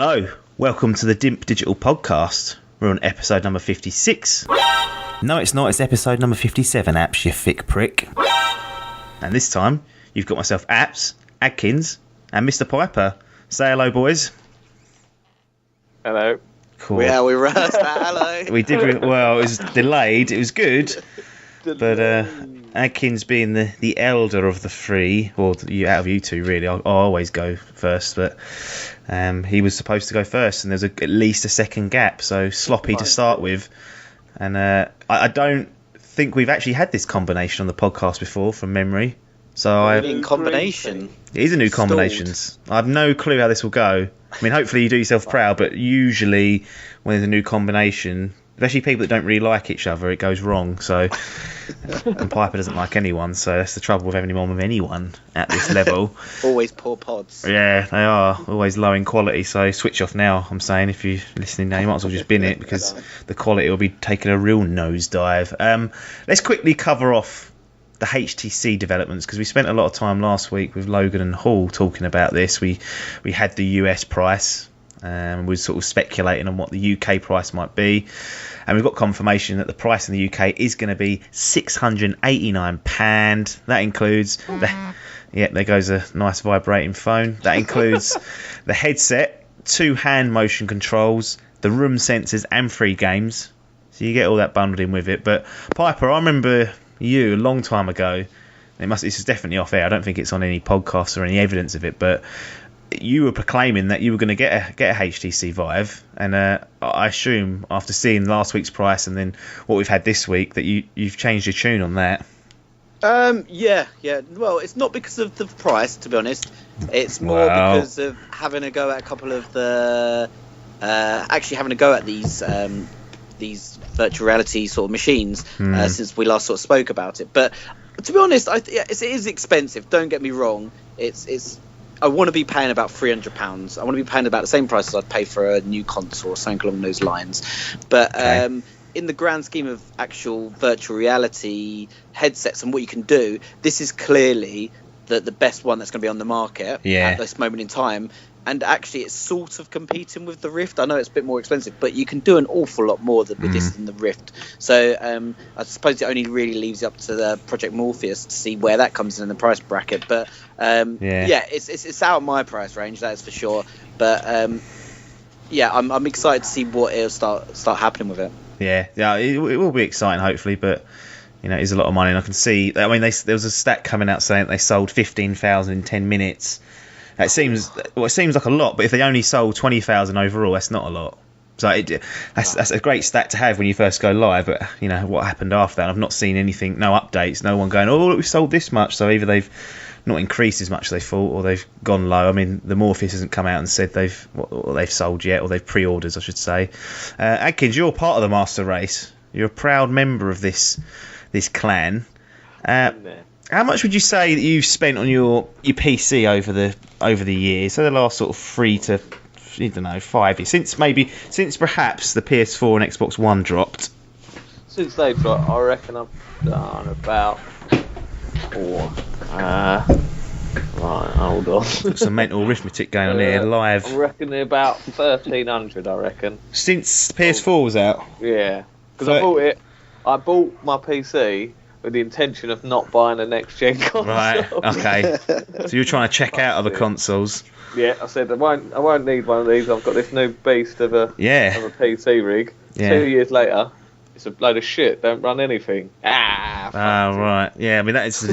Hello, welcome to the Dimp Digital Podcast. We're on episode number 56. No, it's not, it's episode number 57, Apps, you thick prick. And this time, you've got myself, Apps, Adkins, and Mr. Piper. Say hello, boys. Hello. Cool. Yeah, we rehearsed that, hello. We did, well, it was delayed, it was good. But Adkins being the elder of the three, or out of you two really, I always go first, but he was supposed to go first, and there's at least a second gap, so sloppy to start with. And I don't think we've actually had this combination on the podcast before from memory. So in combination. It is a new combination. I have no clue how this will go. I mean, hopefully you do yourself proud, but usually when there's a new combination, especially people that don't really like each other, it goes wrong. So, and Piper doesn't like anyone, so that's the trouble with having him on with anyone at this level. Always poor pods. Yeah, they are always low in quality. So switch off now. I'm saying, if you're listening now, you might as well just bin it because the quality will be taking a real nosedive. Let's quickly cover off the HTC developments, because we spent a lot of time last week with Logan and Hall talking about this. We had the US price, and we were sort of speculating on what the UK price might be, and we've got confirmation that the price in the UK is going to be £689. That includes there goes a nice vibrating phone. That includes the headset, 2 hand motion controls, the room sensors, and 3 games. So you get all that bundled in with it. But Piper, I remember you a long time ago. This is definitely off air. I don't think it's on any podcasts or any evidence of it, but you were proclaiming that you were going to get a HTC Vive, and I assume after seeing last week's price and then what we've had this week that you've changed your tune on that. Yeah. Well, it's not because of the price, to be honest. It's more because of having a go at a couple of the actually having a go at these virtual reality sort of machines since we last sort of spoke about it. But to be honest, it is expensive. Don't get me wrong. It's I want to be paying about £300. I want to be paying about the same price as I'd pay for a new console or something along those lines. But in the grand scheme of actual virtual reality headsets and what you can do, this is clearly the best one that's going to be on the market at this moment in time. And actually, it's sort of competing with the Rift. I know it's a bit more expensive, but you can do an awful lot more with this than the Rift. So I suppose it only really leaves it up to the Project Morpheus to see where that comes in the price bracket. But it's out of my price range, that is for sure. But I'm excited to see what it'll start happening with it. Yeah, it will be exciting, hopefully. But you know, it is a lot of money, and I can see. I mean, there was a stat coming out saying they sold 15,000 in 10 minutes. It seems like a lot, but if they only sold 20,000 overall, that's not a lot. So that's a great stat to have when you first go live. But you know what happened after that? I've not seen anything, no updates, no one going, "Oh, we've sold this much." So either they've not increased as much as they thought, or they've gone low. I mean, the Morpheus hasn't come out and said they've sold yet, or they've pre-orders, I should say. Adkins, you're part of the master race. You're a proud member of this clan. How much would you say that you've spent on your PC over the years? So the last sort of 3 to 5 years, since perhaps the PS4 and Xbox One dropped. Since they dropped, I reckon I've done about right, hold on. Got some mental arithmetic going on here live. I reckon about 1,300. I reckon since PS4 was out. Yeah, because I bought my PC with the intention of not buying a next gen console. Right. Okay. So you're trying to check out other consoles. Yeah, I said I won't need one of these. I've got this new beast of a PC rig. Yeah. 2 years later, it's a load of shit. Don't run anything. Right. Yeah. I mean that's a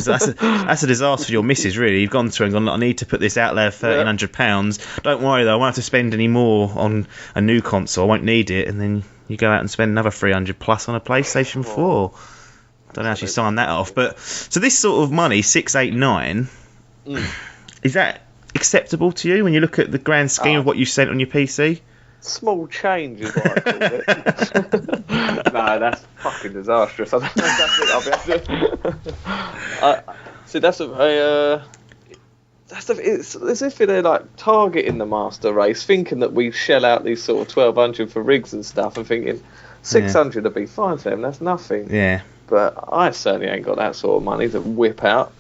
disaster for your missus. Really, you've gone through and gone, I need to put this out there, £1,300. Don't worry though, I won't have to spend any more on a new console. I won't need it, and then you go out and spend another £300 plus on a PlayStation 4. Don't actually sign that off, but so this sort of money, 689, is that acceptable to you when you look at the grand scheme of what you spent on your PC? Small change is what I call it. No, that's fucking disastrous. I don't think that's what I'll be able to. See, it's as if they're like targeting the master race, thinking that we shell out these sort of 1,200 for rigs and stuff, and thinking 600 would be fine for them. That's nothing. Yeah. But I certainly ain't got that sort of money to whip out.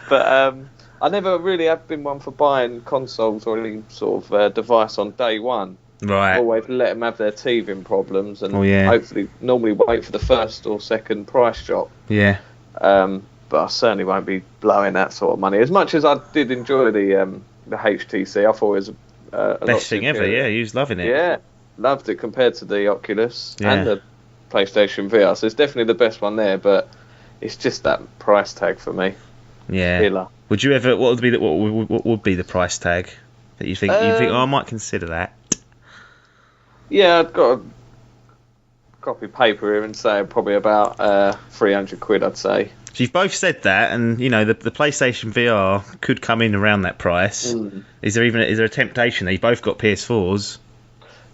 but I never really have been one for buying consoles or any sort of device on day one. Right. Always let them have their teething problems and yeah. hopefully normally wait for the first or second price drop. Yeah. But I certainly won't be blowing that sort of money. As much as I did enjoy the HTC, I thought it was best thing ever. Yeah, you was loving it. Yeah, loved it compared to the Oculus and the PlayStation VR. So it's definitely the best one there. But it's just that price tag for me. Yeah. Killer. Would you ever? What would be the price tag that you think? You think? Oh, I might consider that. Yeah, I've got a copy of paper here and say probably about £300, I'd say. So you've both said that, and you know the PlayStation VR could come in around that price. Is there a temptation there? You've both got PS4s.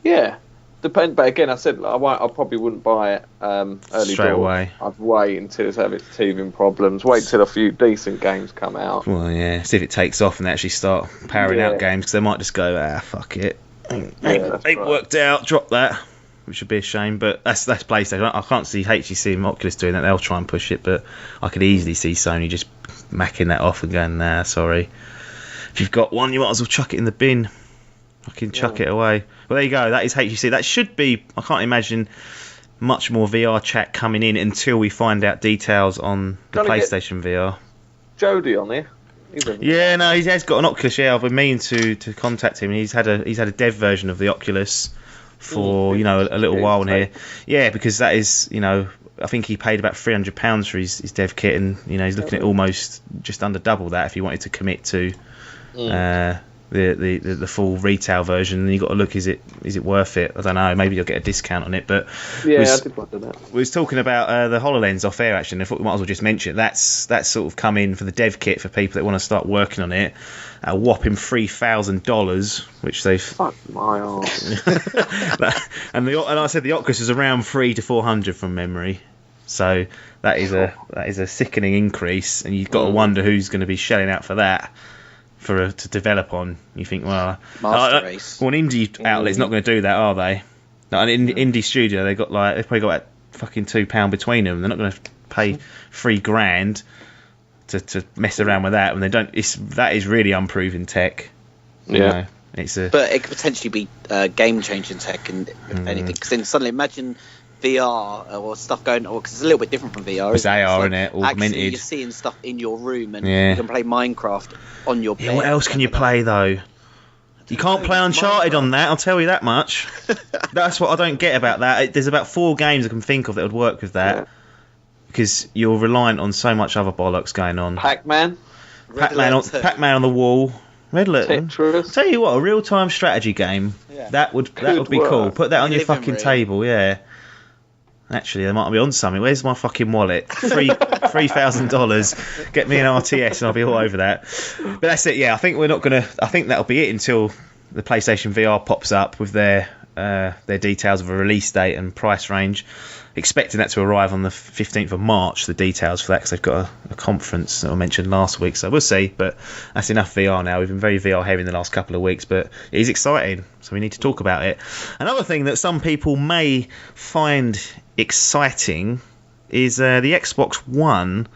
Yeah, but again, I said I probably wouldn't buy it early straight away. I'd wait until it's had its teething problems. Wait till a few decent games come out. Well, yeah, see if it takes off and they actually start powering out games, because they might just go, fuck it, ain't worked out, drop that. Which would be a shame, but that's PlayStation. I can't see HTC and Oculus doing that. They'll try and push it, but I could easily see Sony just macking that off and going, nah, sorry. If you've got one, you might as well chuck it in the bin. Fucking chuck it away. Well, there you go. That is HTC. That should be... I can't imagine much more VR chat coming in until we find out details on the PlayStation VR. Jody on here. Yeah, no, he has got an Oculus. Yeah, I've been meaning to contact him. He's had a dev version of the Oculus for a little while here. Yeah, because that is, I think he paid about £300 for his dev kit, and he's looking at almost just under double that if he wanted to commit to the full retail version. And you got to look, is it worth it? I don't know. Maybe you'll get a discount on it. But I did wonder that. We was talking about the HoloLens off air actually, and I thought we might as well just mention it. That's sort of come in for the dev kit for people that want to start working on it. A whopping $3,000, which they've... Fuck my arse. and I said the Oculus is around $300 to $400 from memory. So that is a sickening increase, and you've got to wonder who's going to be shelling out for that to develop on. You think, well, Master Race. Well, an indie outlet's not going to do that, are they? Like an indie studio, they've probably got that fucking £2 between them. They're not going to pay $3,000 to mess around with that when they don't. That is really unproven tech. Yeah. But it could potentially be game changing tech, and if anything, because then suddenly imagine VR or stuff going, because it's a little bit different from VR. It's AR, isn't it? Augmented. Actually, you're seeing stuff in your room, and you can play Minecraft on your bed. Yeah, what else can you play though? You can't play Uncharted on that, I'll tell you that much. That's what I don't get about that. There's about 4 games I can think of that would work with that. Yeah. Because you're reliant on so much other bollocks going on. Pac-Man on the wall. Red Alert. Tetris. Tell you what, a real-time strategy game. Yeah. That would be cool. Put that on your fucking table, yeah. Actually, they might be on something. Where's my fucking wallet? $3,000. Get me an RTS and I'll be all over that. But that's it. Yeah, I think I think that'll be it until the PlayStation VR pops up with their details of a release date and price range. Expecting that to arrive on the 15th of March, the details for that, because they've got a conference that I mentioned last week, so we'll see. But that's enough VR now. We've been very VR heavy in the last couple of weeks, but it is exciting, so we need to talk about it. Another thing that some people may find exciting is the Xbox One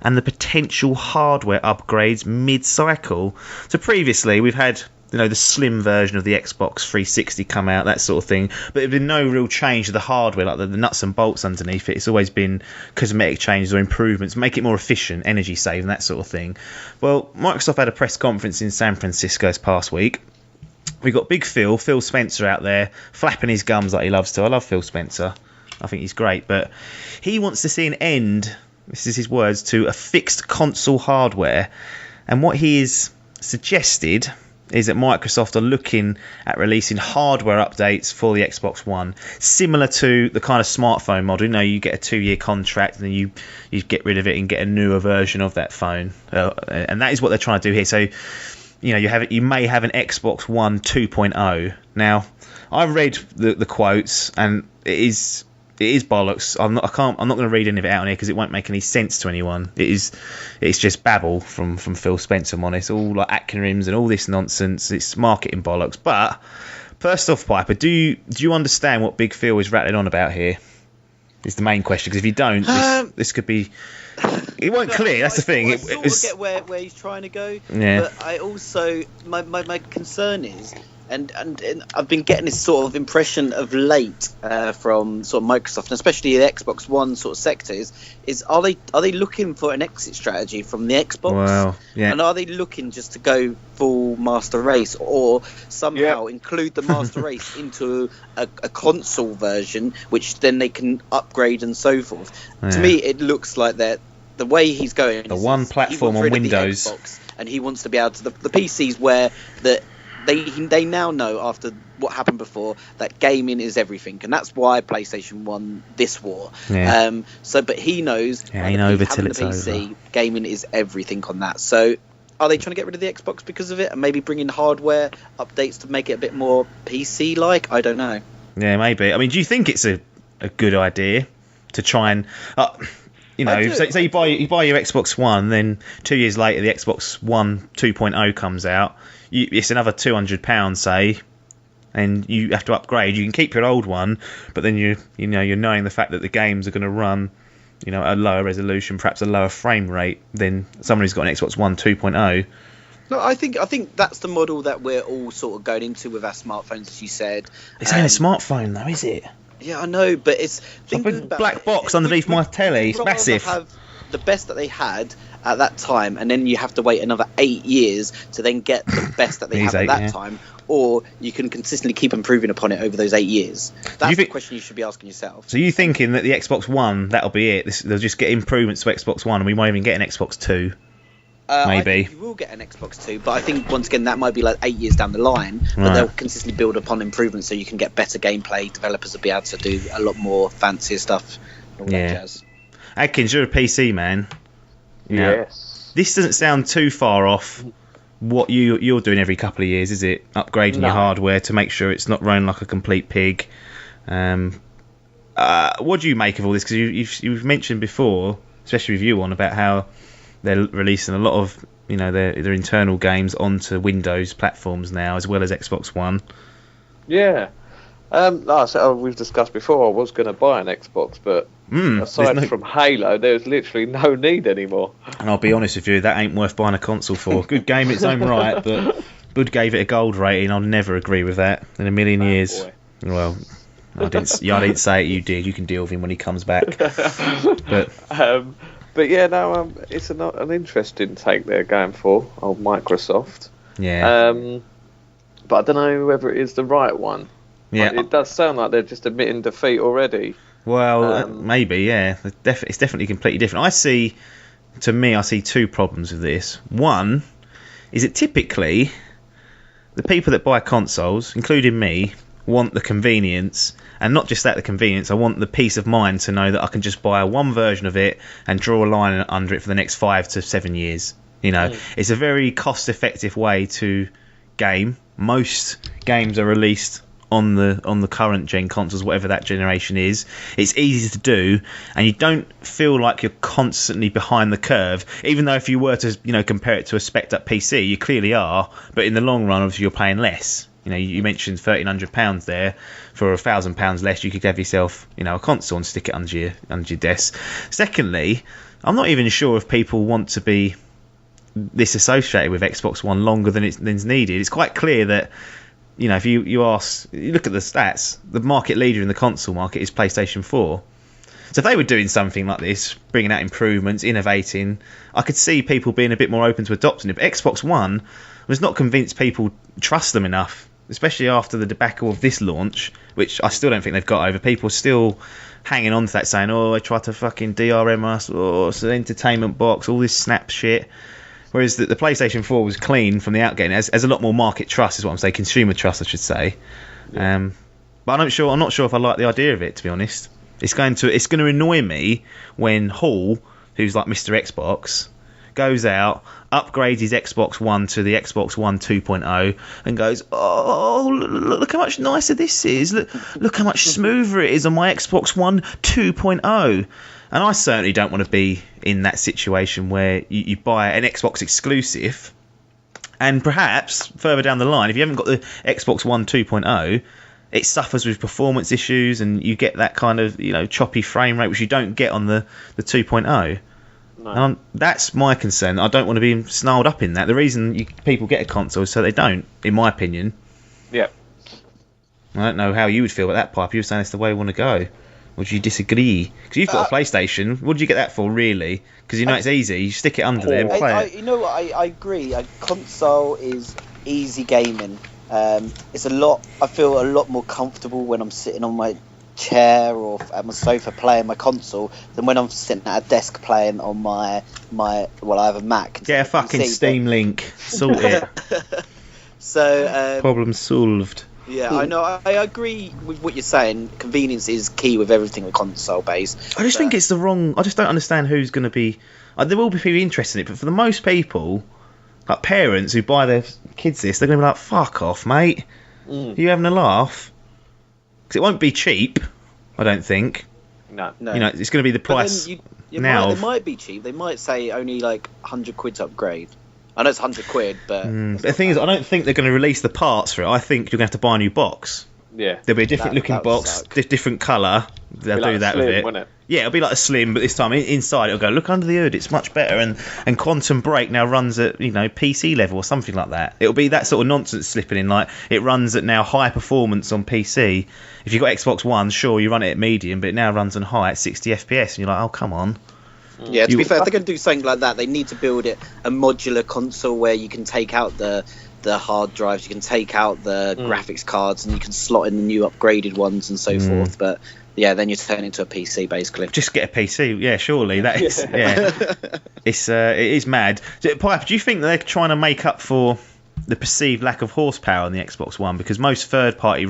and the potential hardware upgrades mid-cycle. So previously we've had the slim version of the Xbox 360 come out, that sort of thing. But there's been no real change to the hardware, like the nuts and bolts underneath it. It's always been cosmetic changes or improvements, make it more efficient, energy saving, that sort of thing. Well, Microsoft had a press conference in San Francisco this past week. We got Big Phil Spencer out there, flapping his gums like he loves to. I love Phil Spencer. I think he's great. But he wants to see an end, this is his words, to a fixed console hardware. And what he has suggested is that Microsoft are looking at releasing hardware updates for the Xbox One, similar to the kind of smartphone model. You get a 2-year contract and then you get rid of it and get a newer version of that phone. And that is what they're trying to do here. So, you may have an Xbox One 2.0. Now, I read the quotes, and it is bollocks. I'm not going to read any of it out on here because it won't make any sense to anyone. It's just babble from Phil Spencer, I'm honest. All like acronyms and all this nonsense. It's marketing bollocks. But first off, Piper, do you understand what Big Phil is rattling on about here? Is the main question, because if you don't, this could be it weren't clear. That's the thing. I sort of get where he's trying to go. Yeah. But I also my concern is, and I've been getting this sort of impression of late from sort of Microsoft, and especially the Xbox One sort of sector, is are they looking for an exit strategy from the Xbox? Wow. Yeah. And are they looking just to go full master race, or somehow include the master race into a console version, which then they can upgrade and so forth? Yeah. To me, it looks like that the way he's going. The one platform on Windows, Xbox, and he wants to be able to the PCs where they now know after what happened before that gaming is everything, and that's why PlayStation won this war. Yeah. But he knows. Yeah, ain't over till it's PC, over. Gaming is everything on that. So, are they trying to get rid of the Xbox because of it, and maybe bring in hardware updates to make it a bit more PC-like? I don't know. Yeah, maybe. I mean, do you think it's a good idea to try and, say you buy your Xbox One, then 2 years later the Xbox One 2.0 comes out. It's another £200, say, and you have to upgrade. You can keep your old one, but then you're knowing the fact that the games are going to run, at a lower resolution, perhaps a lower frame rate than someone who's got an Xbox One 2.0. No, I think that's the model that we're all sort of going into with our smartphones, as you said. It's ain't a smartphone though, is it? Yeah, I know, but it's a big black box underneath my telly. It's massive. Have the best that they had at that time, and then you have to wait another 8 years to then get the best that they have at that time, or you can consistently keep improving upon it over those 8 years. That's the question you should be asking yourself. So you thinking that the Xbox One, that'll be it? They'll just get improvements to Xbox One, and we won't even get an Xbox 2? Maybe. I think you will get an Xbox 2, but I think once again that might be like 8 years down the line. But they'll consistently build upon improvements, so you can get better gameplay. Developers will be able to do a lot more fancier stuff. And all that jazz. Adkins, you're a PC man. Yes. This doesn't sound too far off what you're doing every couple of years, is it? Upgrading your hardware to make sure it's not running like a complete pig. What do you make of all this? Because you've mentioned before, especially with you on, about how they're releasing a lot of their internal games onto Windows platforms now, as well as Xbox One. Yeah. Like I said, we've discussed before, I was going to buy an Xbox, but aside from Halo, there's literally no need anymore. And I'll be honest with you, that ain't worth buying a console for. Good game in its own right, but Bud gave it a gold rating. I'll never agree with that in a million years. Boy. Well, I didn't say it, you did. You can deal with him when he comes back. But yeah, no, it's an interesting take they're going for, old Microsoft. Yeah. But I don't know whether it is the right one. Yeah. It does sound like they're just admitting defeat already. Well, maybe, yeah. It's definitely completely different. I see 2 problems with this. One is that typically the people that buy consoles, including me, want the convenience, and not just that, the convenience. I want the peace of mind to know that I can just buy one version of it and draw a line under it for the next 5 to 7 years. It's a very cost-effective way to game. Most games are released on the current gen consoles, whatever that generation is. It's easy to do, and you don't feel like you're constantly behind the curve. Even though if you were to compare it to a spec'd up PC, you clearly are. But in the long run, obviously, you're paying less. You mentioned £1,300 there. For £1,000 less, you could have yourself, a console and stick it under your desk. Secondly, I'm not even sure if people want to be this associated with Xbox One longer than's needed. It's quite clear that, if you look at the stats, the market leader in the console market is PlayStation 4. So if they were doing something like this, bringing out improvements, innovating, I could see people being a bit more open to adopting it. But Xbox One was not convinced people trust them enough, especially after the debacle of this launch, which I still don't think they've got over. People still hanging on to that, saying, they tried to fucking DRM us, or it's an entertainment box, all this snap shit. Whereas the PlayStation 4 was clean from the outget. Has a lot more market trust, is what I'm saying, consumer trust, I should say. Yeah. But I'm not sure if I like the idea of it, to be honest. It's going to annoy me when Hall, who's like Mr. Xbox, goes out, upgrades his Xbox One to the Xbox One 2.0 and goes, look how much nicer this is. Look how much smoother it is on my Xbox One 2.0. And I certainly don't want to be in that situation where you buy an Xbox exclusive, and perhaps further down the line, if you haven't got the Xbox One 2.0, it suffers with performance issues, and you get that kind of choppy frame rate which you don't get on the 2.0. No. And that's my concern. I don't want to be snarled up in that. The reason people get a console is so they don't, in my opinion. Yeah. I don't know how you would feel about that, Pipe. You were saying it's the way we want to go. Would you disagree? Because you've got a PlayStation. What did you get that for, really? Because you know it's easy. You stick it under there and play it. You know what? I agree. A console is easy gaming. It's a lot. I feel a lot more comfortable when I'm sitting on my chair or at my sofa playing my console than when I'm sitting at a desk playing on my. Well, I have a Mac. Get a fucking PC, Steam link. Sort it. So problem solved. Yeah, I know. I agree with what you're saying. Convenience is key with everything with console based. I just think it's the wrong. I just don't understand who's going to be. There will be people interested in it, but for the most people, like parents who buy their kids this, they're going to be like, "Fuck off, mate! Are you having a laugh?" Because it won't be cheap. I don't think. No. You know, it's going to be the price now. They might be cheap. They might say only like 100 quid to upgrade. I know it's 100 quid, but... the thing is, I don't think they're going to release the parts for it. I think you're going to have to buy a new box. Yeah. There'll be a different looking box, different colour. They'll do that with it. Won't it. Yeah, it'll be like a Slim, but this time inside it'll go, look under the hood, it's much better. And Quantum Break now runs at, PC level or something like that. It'll be that sort of nonsense slipping in, like it runs at now high performance on PC. If you've got Xbox One, sure, you run it at medium, but it now runs on high at 60 FPS. And you're like, oh, come on. Yeah, to be fair, if they're going to do something like that, they need to build it a modular console where you can take out the hard drives, you can take out the graphics cards, and you can slot in the new upgraded ones and so forth. But yeah, then you turn into a PC basically. Just get a PC, yeah, surely that is. It is mad. Pipe, do you think they're trying to make up for the perceived lack of horsepower on the Xbox One, because most third party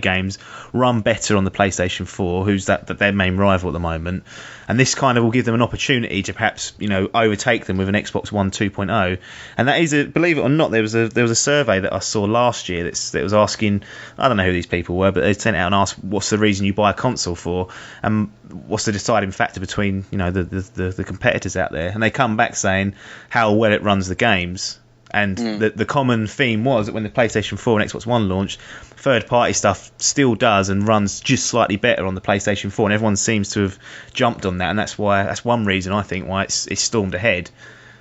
games run better on the PlayStation 4, who's their main rival at the moment, and this kind of will give them an opportunity to perhaps overtake them with an Xbox One 2.0. And that is believe it or not, there was a survey that I saw last year that was asking, I don't know who these people were, but they sent out and asked what's the reason you buy a console for, and what's the deciding factor between the competitors out there, and they come back saying how well it runs the games. And the common theme was that when the PlayStation 4 and Xbox One launched, third-party stuff still does and runs just slightly better on the PlayStation 4, and everyone seems to have jumped on that, and that's one reason I think why it's stormed ahead,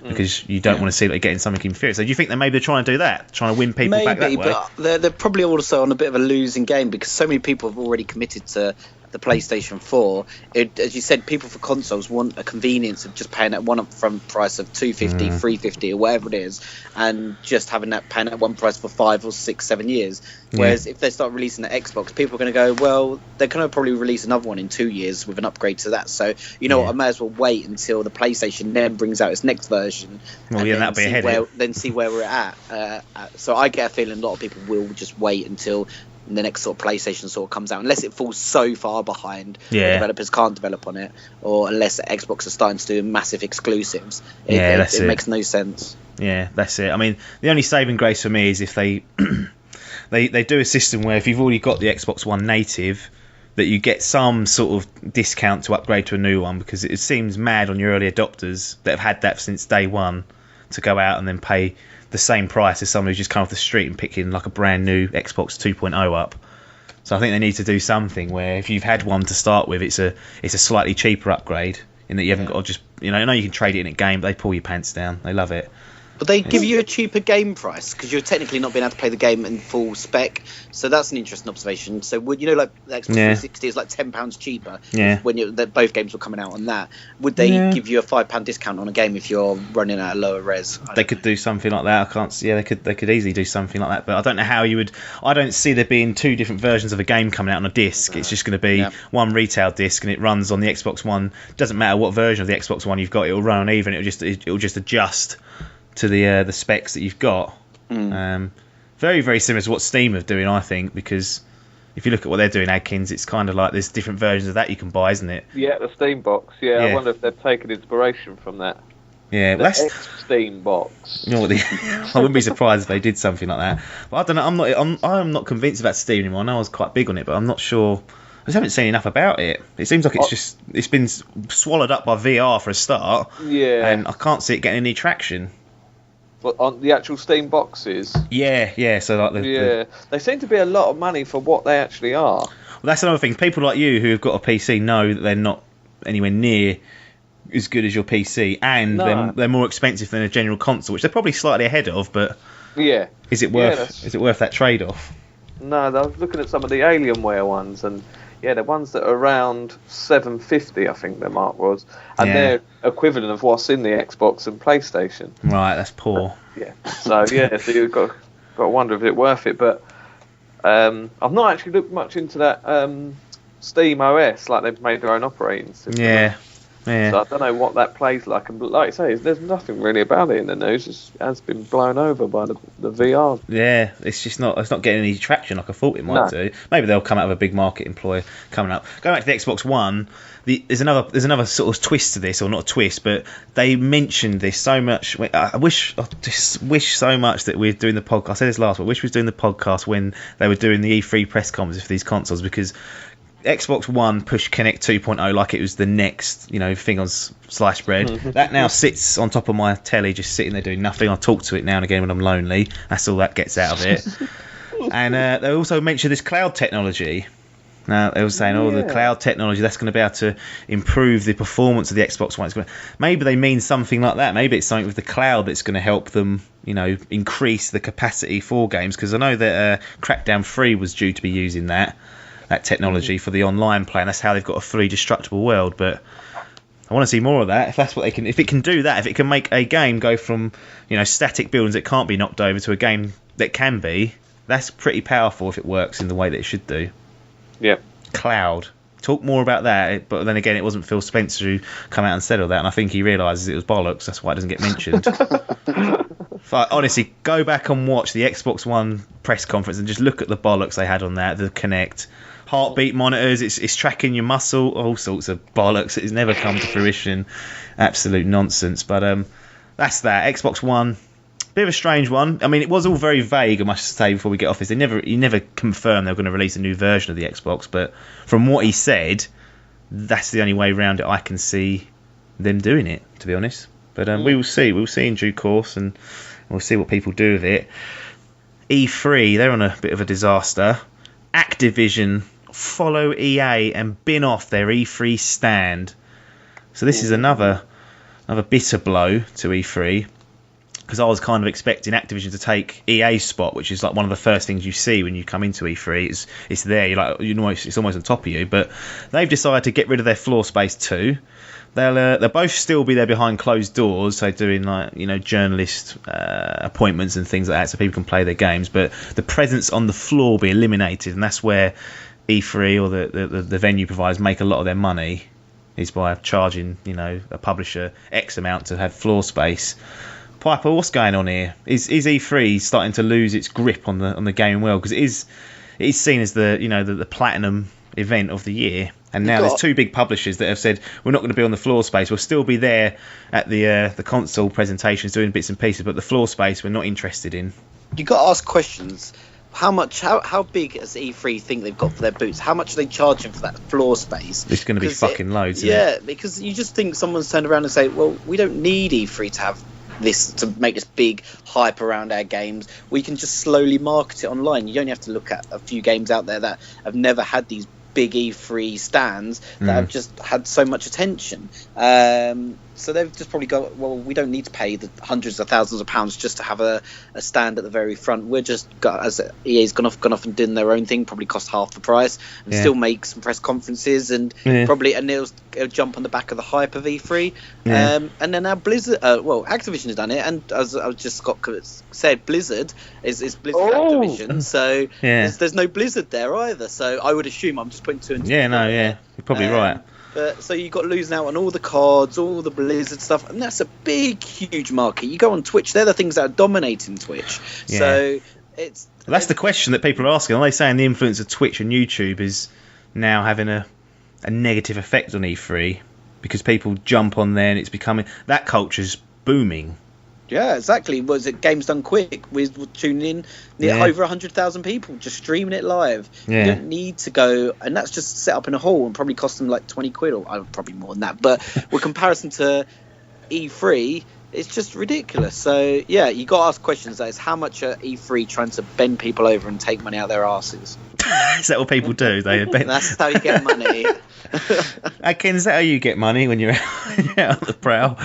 because you don't want to see that getting something inferior. So do you think they're trying to do that, trying to win people back that way? Maybe, but they're probably also on a bit of a losing game, because so many people have already committed to the PlayStation 4. As you said, people for consoles want a convenience of just paying that one upfront price of $250, $350 or whatever it is, and just having that paying that one price for 5 or 6, 7 years. Whereas if they start releasing the Xbox, people are going to go, well, they're going to probably release another one in 2 years with an upgrade to that. So what, I may as well wait until the PlayStation then brings out its next version. Well, yeah, that'd be ahead. Then see where we're at. So I get a feeling a lot of people will just wait until the next sort of PlayStation sort of comes out, unless it falls so far behind where developers can't develop on it, or unless Xbox are starting to do massive exclusives. It makes no sense. Yeah, that's it. I mean, the only saving grace for me is if they they do a system where if you've already got the Xbox One native, that you get some sort of discount to upgrade to a new one, because it seems mad on your early adopters that have had that since day one to go out and then pay the same price as someone who's just come off the street and picking like a brand new Xbox 2.0 up. So I think they need to do something where if you've had one to start with, it's a slightly cheaper upgrade, in that you haven't got to just I know you can trade it in a game, but they pull your pants down. They love it. But they give you a cheaper game price because you're technically not being able to play the game in full spec. So that's an interesting observation. So would like the Xbox 360 is like £10 cheaper when both games were coming out on that. Would they give you a £5 discount on a game if you're running at a lower res? They could do something like that. I can't see. Yeah, they could easily do something like that. But I don't know how you would. I don't see there being two different versions of a game coming out on a disc. It's just going to be one retail disc, and it runs on the Xbox One. Doesn't matter what version of the Xbox One you've got. It will run on even. It will just adjust to the specs that you've got. Very, very similar to what Steam are doing, I think, because if you look at what they're doing, Adkins, it's kind of like there's different versions of that you can buy, isn't it? Yeah, the Steam box. Yeah, I wonder if they've taken inspiration from that. Yeah, the Steam box. You know what? I wouldn't be surprised if they did something like that. But I don't know. I'm not convinced about Steam anymore. I know I was quite big on it, but I'm not sure. I just haven't seen enough about it. It seems like it's been swallowed up by VR for a start. Yeah, and I can't see it getting any traction. But on the actual Steam boxes? Yeah. So like they seem to be a lot of money for what they actually are. Well, that's another thing. People like you who have got a PC know that they're not anywhere near as good as your PC, and No. they're more expensive than a general console, which they're probably slightly ahead of. But Yeah. is it worth that trade-off? No, I was looking at some of the Alienware ones, and the ones that are around $750, I think their mark was, and they're equivalent of what's in the Xbox and PlayStation. Right, that's poor. So so you've got to wonder if it's worth it. But I've not actually looked much into that Steam OS, like they've made their own operating system. Yeah. So I don't know what that plays like. And like you say, there's nothing really about it in the news. It has been blown over by the VR. Yeah, it's not getting any traction like I thought it might do. Maybe they'll come out with a big market employer coming up. Going back to the Xbox One, there's another sort of twist to this, or not a twist, but they mentioned this so much. I just wish so much that we're doing the podcast. I said this last week. I wish we was doing the podcast when they were doing the E3 press conferences for these consoles, because Xbox One pushed Kinect 2.0 like it was the next, thing on sliced bread. That now sits on top of my telly, just sitting there doing nothing. I talk to it now and again when I'm lonely. That's all that gets out of it. And they also mentioned this cloud technology. Now they were saying, the cloud technology, that's going to be able to improve the performance of the Xbox One. Maybe they mean something like that. Maybe it's something with the cloud that's going to help them, increase the capacity for games. Because I know that Crackdown 3 was due to be using that technology for the online play, and that's how they've got a fully destructible world. But I want to see more of that. If that's what if it can do that, if it can make a game go from static buildings that can't be knocked over to a game that can be, that's pretty powerful if it works in the way that it should do. Yep. Cloud. Talk more about that. But then again, it wasn't Phil Spencer who come out and said all that, and I think he realises it was bollocks. That's why it doesn't get mentioned. Honestly, go back and watch the Xbox One press conference and just look at the bollocks they had on that. The Kinect, heartbeat monitors, it's tracking your muscle, all sorts of bollocks. It's never come to fruition. Absolute nonsense. But that's that. Xbox One, bit of a strange one. I mean, it was all very vague, I must say, before we get off this. He never confirmed they were going to release a new version of the Xbox, but from what he said, that's the only way around it I can see them doing it, to be honest. But we will see. We'll see in due course, and we'll see what people do with it. E3, they're on a bit of a disaster. Activision follow EA and bin off their E3 stand. So this is another bitter blow to E3, because I was kind of expecting Activision to take EA's spot, which is like one of the first things you see when you come into E3. It's there. It's almost on top of you. But they've decided to get rid of their floor space too. They'll both still be there behind closed doors, so doing journalist appointments and things like that, so people can play their games. But the presence on the floor will be eliminated, and that's where E3 or the venue providers make a lot of their money, is by charging a publisher X amount to have floor space. Piper, what's going on here? Is E3 starting to lose its grip on the gaming world? Because it is seen as the platinum event of the year. And now there's two big publishers that have said, we're not going to be on the floor space. We'll still be there at the console presentations doing bits and pieces, but the floor space we're not interested in. You've got to ask questions. How big does E3 think they've got for their boots? How much are they charging for that floor space? It's going to be fucking loads, isn't it? Yeah, because you just think someone's turned around and say, well, we don't need E3 to have this, to make this big hype around our games. We can just slowly market it online. You only have to look at a few games out there that have never had these big E3 stands that have just had so much attention. So they've just probably got, well, we don't need to pay the hundreds of thousands of pounds just to have a stand at the very front. We're just as EA's gone off and done their own thing, probably cost half the price, and still make some press conferences and probably, and it'll jump on the back of the hype of E3. And then now Blizzard, Activision has done it, and as I just got said, Blizzard is Blizzard Activision, so there's no Blizzard there either. So I would assume, I'm just putting two and two. You're probably right. But so you've got losing out on all the cards, all the Blizzard stuff, and that's a big, huge market. You go on Twitch; they're the things that are dominating Twitch. Yeah. So that's the question that people are asking. Are they saying the influence of Twitch and YouTube is now having a negative effect on E3 because people jump on there and it's becoming, that culture's booming? Yeah, exactly. Was it Games Done Quick? We're tuning in over 100,000 people just streaming it live. You don't need to go, and that's just set up in a hall and probably cost them like 20 quid, or probably more than that. But with comparison to E3, it's just ridiculous. So yeah, you got to ask questions. That is, how much are E3 trying to bend people over and take money out their asses? Is that what people do? That's how you get money. Adkins, is that how you get money when you're out on the prowl?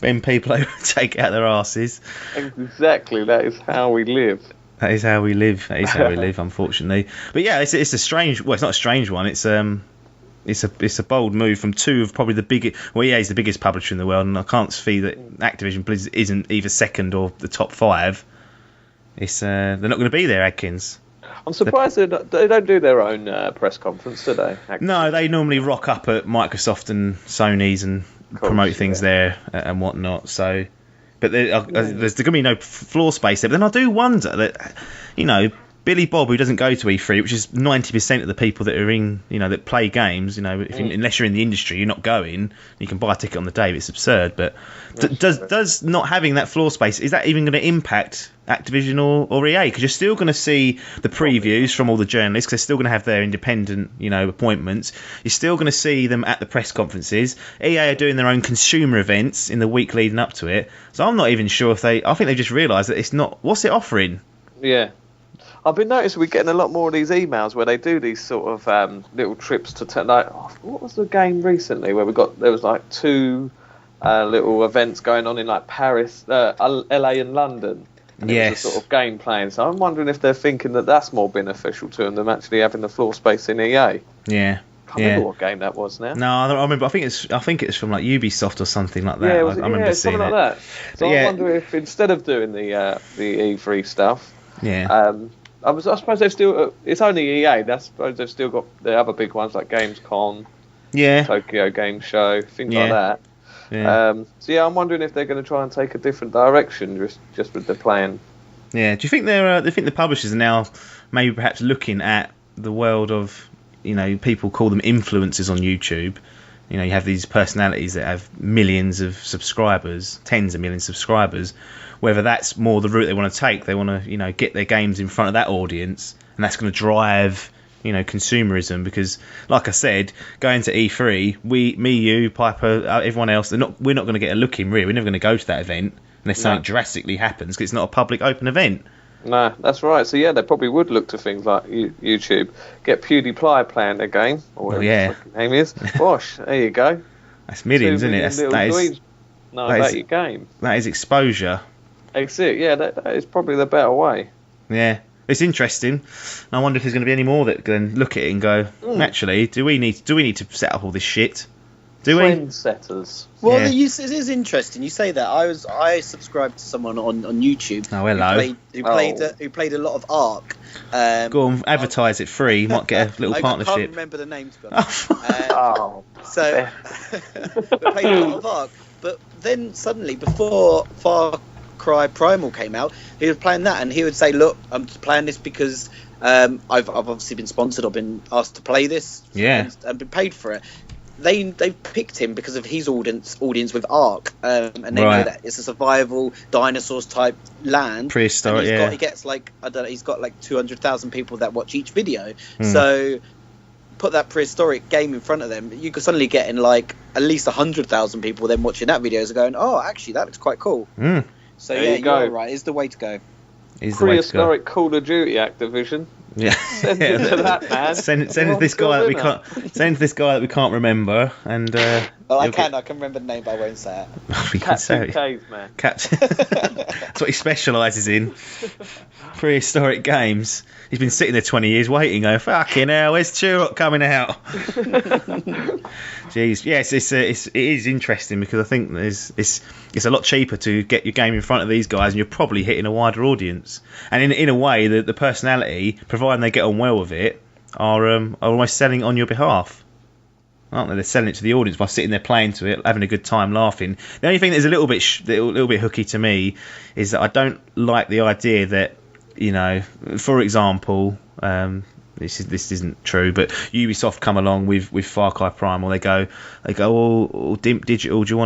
Bend people over and take it out their asses. Exactly, that is how we live. That is how we live. That is how we live, unfortunately. But yeah, it's a strange. Well, it's not a strange one. It's a bold move from two of probably the biggest. Well, EA is the biggest publisher in the world, and I can't see that Activision Blizzard isn't either second or the top 5. It's they're not going to be there, Adkins. I'm surprised they don't do their own press conference, do they? No, they normally rock up at Microsoft and Sony's and promote things there and whatnot. So, but there's going to be no floor space there. But then I do wonder that, Billy Bob, who doesn't go to E3, which is 90% of the people that are in, that play games, unless you're in the industry, you're not going. You can buy a ticket on the day, but it's absurd. But does not having that floor space, is that even going to impact Activision or EA? Because you're still going to see the previews from all the journalists, because they're still going to have their independent, appointments. You're still going to see them at the press conferences. EA are doing their own consumer events in the week leading up to it. So I'm not even sure if I think they've just realised that it's not, what's it offering? Yeah. I've been noticing we're getting a lot more of these emails where they do these sort of little trips to what was the game recently where there was like 2 little events going on in like Paris, LA and London. And it was a sort of game playing. So I'm wondering if they're thinking that that's more beneficial to them than actually having the floor space in EA. Yeah. I can't remember what game that was now. No, I remember. I think it's from like Ubisoft or something like that. Yeah, I remember seeing something it. like that. So I wonder if instead of doing the E3 stuff, I suppose they've still. It's only EA. I suppose they've still got the other big ones like Gamescom, Tokyo Game Show, things like that. Yeah. I'm wondering if they're going to try and take a different direction just with the plan. Yeah. Do you think the publishers are now maybe perhaps looking at the world of people call them influencers on YouTube? You have these personalities that have millions of subscribers, tens of millions of subscribers. Whether that's more the route they want to take, they want to get their games in front of that audience, and that's going to drive consumerism. Because, like I said, going to E3, me, you, Piper, everyone else, we're not going to get a look in. Really, we're never going to go to that event unless something drastically happens, because it's not a public open event. No, that's right. So yeah, they probably would look to things like YouTube. Get PewDiePie playing their game, or whatever his name is. Gosh, there you go. That's millions, isn't it? That is your game. That is exposure. That's it. Yeah, that is probably the better way. Yeah, it's interesting. I wonder if there's going to be any more that can look at it and go, actually, do we need to set up all this shit? Trendsetters. Well, it is interesting. You say that. I subscribed to someone on YouTube. Oh, hello. Who played a lot of Ark. Go on, advertise it free. You might get a little partnership. I can't remember the name, to be honest. So we played a lot of Ark, but then suddenly, before Far Cry Primal came out, he was playing that, and he would say, "Look, I'm playing this because I've obviously been sponsored. I've been asked to play this, and been paid for it." They picked him because of his audience with Ark, and they know that it's a survival dinosaurs type land. Prehistoric, He gets like he's got like 200,000 people that watch each video. So put that prehistoric game in front of them, you could suddenly get in like at least 100,000 people then watching that videos and going, oh, actually that looks quite cool. So you're right. It's the way to go. Prehistoric Call of Duty, Activision. Yeah, send it to that man. Send to this guy that we can't. Send to this guy that we can't remember. And well, I can remember the name, but I won't say it. We can say it. Caveman. That's what he specialises in. Prehistoric games. He's been sitting there 20 years waiting. Going, fucking hell, where's Turok coming out? Jeez, yes, it is interesting because I think it's a lot cheaper to get your game in front of these guys, and you're probably hitting a wider audience. And in a way, the personality, providing they get on well with it, are almost selling it on your behalf, aren't they? They're selling it to the audience by sitting there playing to it, having a good time, laughing. The only thing that's a little bit hooky to me is that I don't like the idea that, for example, this isn't true, but Ubisoft come along with Far Cry Primal. They go, oh, Dimp Digital, do you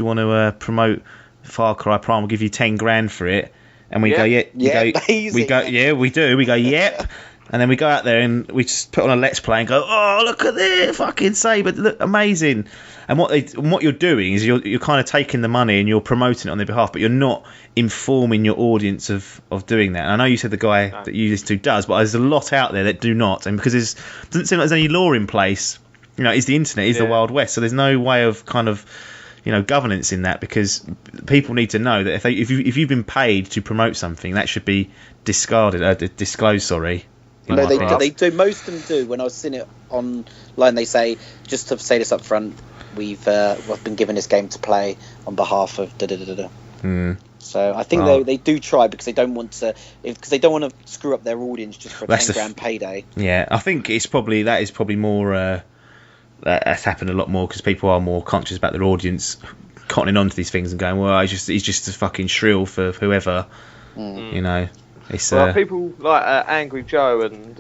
want to promote Far Cry Primal? We'll give you 10 grand for it. And we go, we do. We go, yep. And then we go out there and we just put on a Let's Play and go, oh, look at this, fucking Saber, look amazing. And what you're doing is you're kind of taking the money and you're promoting it on their behalf, but you're not informing your audience of doing that. And I know you said the guy that you listen to does, but there's a lot out there that do not. And because it doesn't seem like there's any law in place, it's the internet, it's the Wild West, so there's no way of kind of governance in that, because people need to know that if you've been paid to promote something, that should be disclosed. Sorry. No, they do. Most of them do. When I was seeing it online, they say, just to say this up front, we've been given this game to play on behalf of da da da da. So I think they do try, because they don't want to screw up their audience just for a £10,000 payday. Yeah, I think that is probably more. That's happened a lot more because people are more conscious about their audience cottoning onto these things and going, well, he's just a fucking shrill for whoever. It's people like Angry Joe and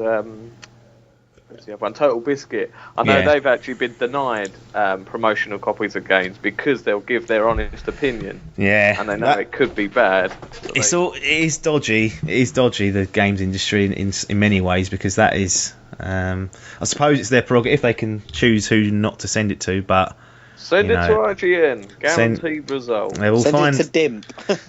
what's the other one, Total Biscuit. I know they've actually been denied promotional copies of games because they'll give their honest opinion. Yeah, and they know it could be bad. It is dodgy. It is dodgy, the games industry in many ways, because that is. I suppose it's their prerogative. They can choose who not to send it to, but. Send it to IGN. Guaranteed result. Send it to Dimp.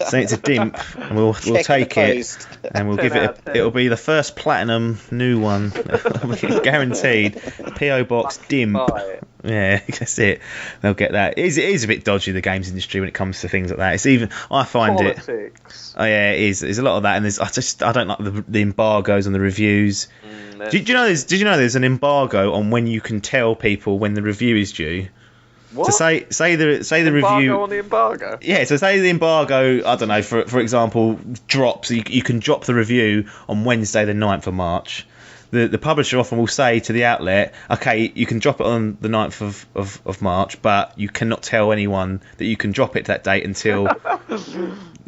Send it to Dimp, and we'll take it, and we'll give it. It'll be the first platinum new one, guaranteed. PO Box Dimp. Yeah, that's it. They'll get that. It is a bit dodgy, the games industry, when it comes to things like that. It's even I find politics. Oh yeah, it is. There's a lot of that, and I don't like the embargoes on the reviews. Did you know there's an embargo on when you can tell people when the review is due? What? To say the review on the embargo. Yeah, so say the embargo, I don't know, for example, drops. You can drop the review on Wednesday the 9th of March. The publisher often will say to the outlet, okay, you can drop it on the 9th of March, but you cannot tell anyone that you can drop it that date until I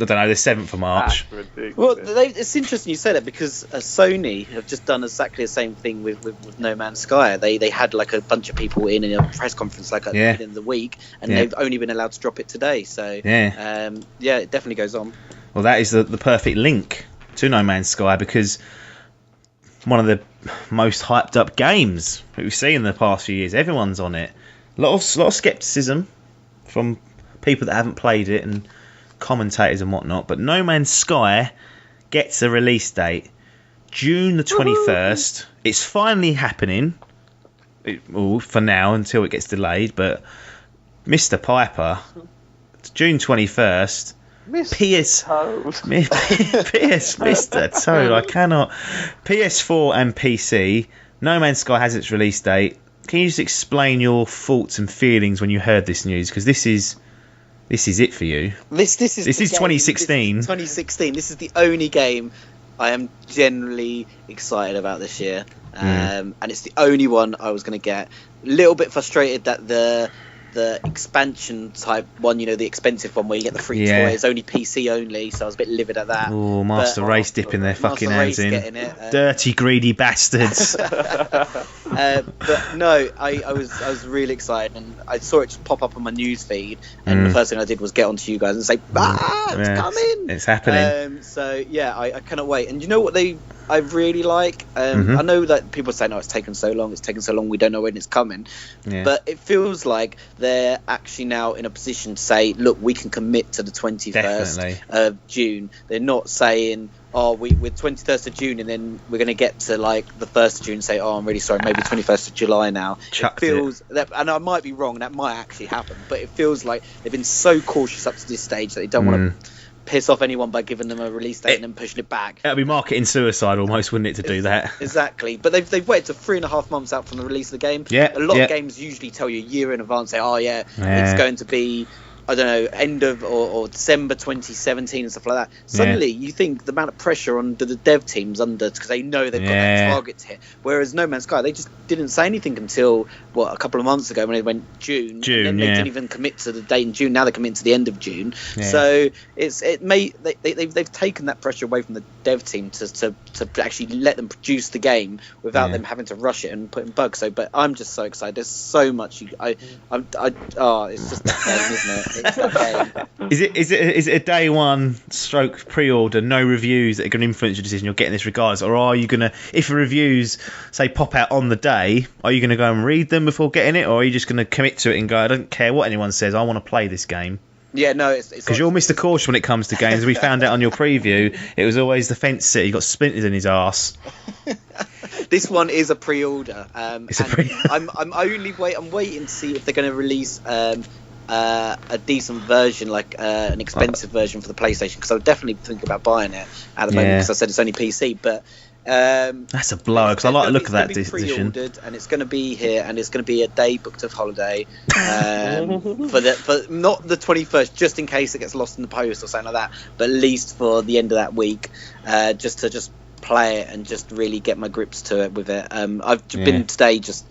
don't know, the 7th of March. That's ridiculous. Well, it's interesting you say that, because Sony have just done exactly the same thing with No Man's Sky. They had like a bunch of people in a press conference at the beginning of the week, and they've only been allowed to drop it today. So it definitely goes on. Well, that is the perfect link to No Man's Sky, because one of the most hyped up games that we've seen in the past few years. Everyone's on it. A lot of skepticism from people that haven't played it and commentators and whatnot. But No Man's Sky gets a release date, June the 21st. It's finally happening. For now, until it gets delayed. But Mr. Piper, June 21st. Mr. Toad, I cannot. PS4 and PC. No Man's Sky has its release date. Can you just explain your thoughts and feelings when you heard this news? Because this is it for you. This is 2016. 2016. This is the only game I am generally excited about this year, and it's the only one I was going to get. A little bit frustrated that the expansion type one, the expensive one where you get the free toy, is only PC only, so I was a bit livid at that. Oh, Master Race dipping their fucking hands in. Dirty, greedy bastards. But no, I was really excited, and I saw it just pop up on my news feed, and the first thing I did was get onto you guys and say, it's coming! It's happening. So yeah, I cannot wait. And you know what I really like? I know that people say, no, it's taken so long, we don't know when it's coming. Yeah. But it feels like they're actually now in a position to say, look, we can commit to the 21st of June. They're not saying, we're 21st of June, and then we're going to get to like the 1st of June and say, I'm really sorry, maybe 21st of July now. Chucked it feels that, and I might be wrong, that might actually happen, but it feels like they've been so cautious up to this stage that they don't want to piss off anyone by giving them a release date and then pushing it back. That would be marketing suicide almost, wouldn't it, to do that? Exactly. But they've waited to 3.5 months out from the release of the game. Yeah. A lot of games usually tell you a year in advance, say, it's going to be, I don't know, end of or December 2017 and stuff like that. Suddenly, you think the amount of pressure on the dev teams because they know they've got that target to hit. Whereas No Man's Sky, they just didn't say anything until a couple of months ago when they went June. And then they didn't even commit to the date in June. Now they commit to the end of June. Yeah. So they've taken that pressure away from the dev team to actually let them produce the game without them having to rush it and put in bugs. But I'm just so excited. There's so much. It's just the game, isn't it? It's the game. Is it a day one stroke pre-order, no reviews that are going to influence your decision? You're getting this regardless, or are you going to, if the reviews say pop out on the day, are you going to go and read them before getting it, or are you just going to commit to it and go, I don't care what anyone says, I want to play this game? Yeah, no, it's because you're Mr. Caution when it comes to games. We found out on your preview it was always the fence sitter. He got splinters in his arse. This one is a pre-order. It's a pre. I'm waiting to see if they're going to release a decent version, like an expensive version for the PlayStation, because I would definitely think about buying it at the moment, because I said it's only PC. But that's a blower, because I like the look of that edition. And it's going to be here, and it's going to be a day booked of holiday for not the 21st, just in case it gets lost in the post or something like that, but at least for the end of that week, just to play it and just really get my grips to it with it. I've been today just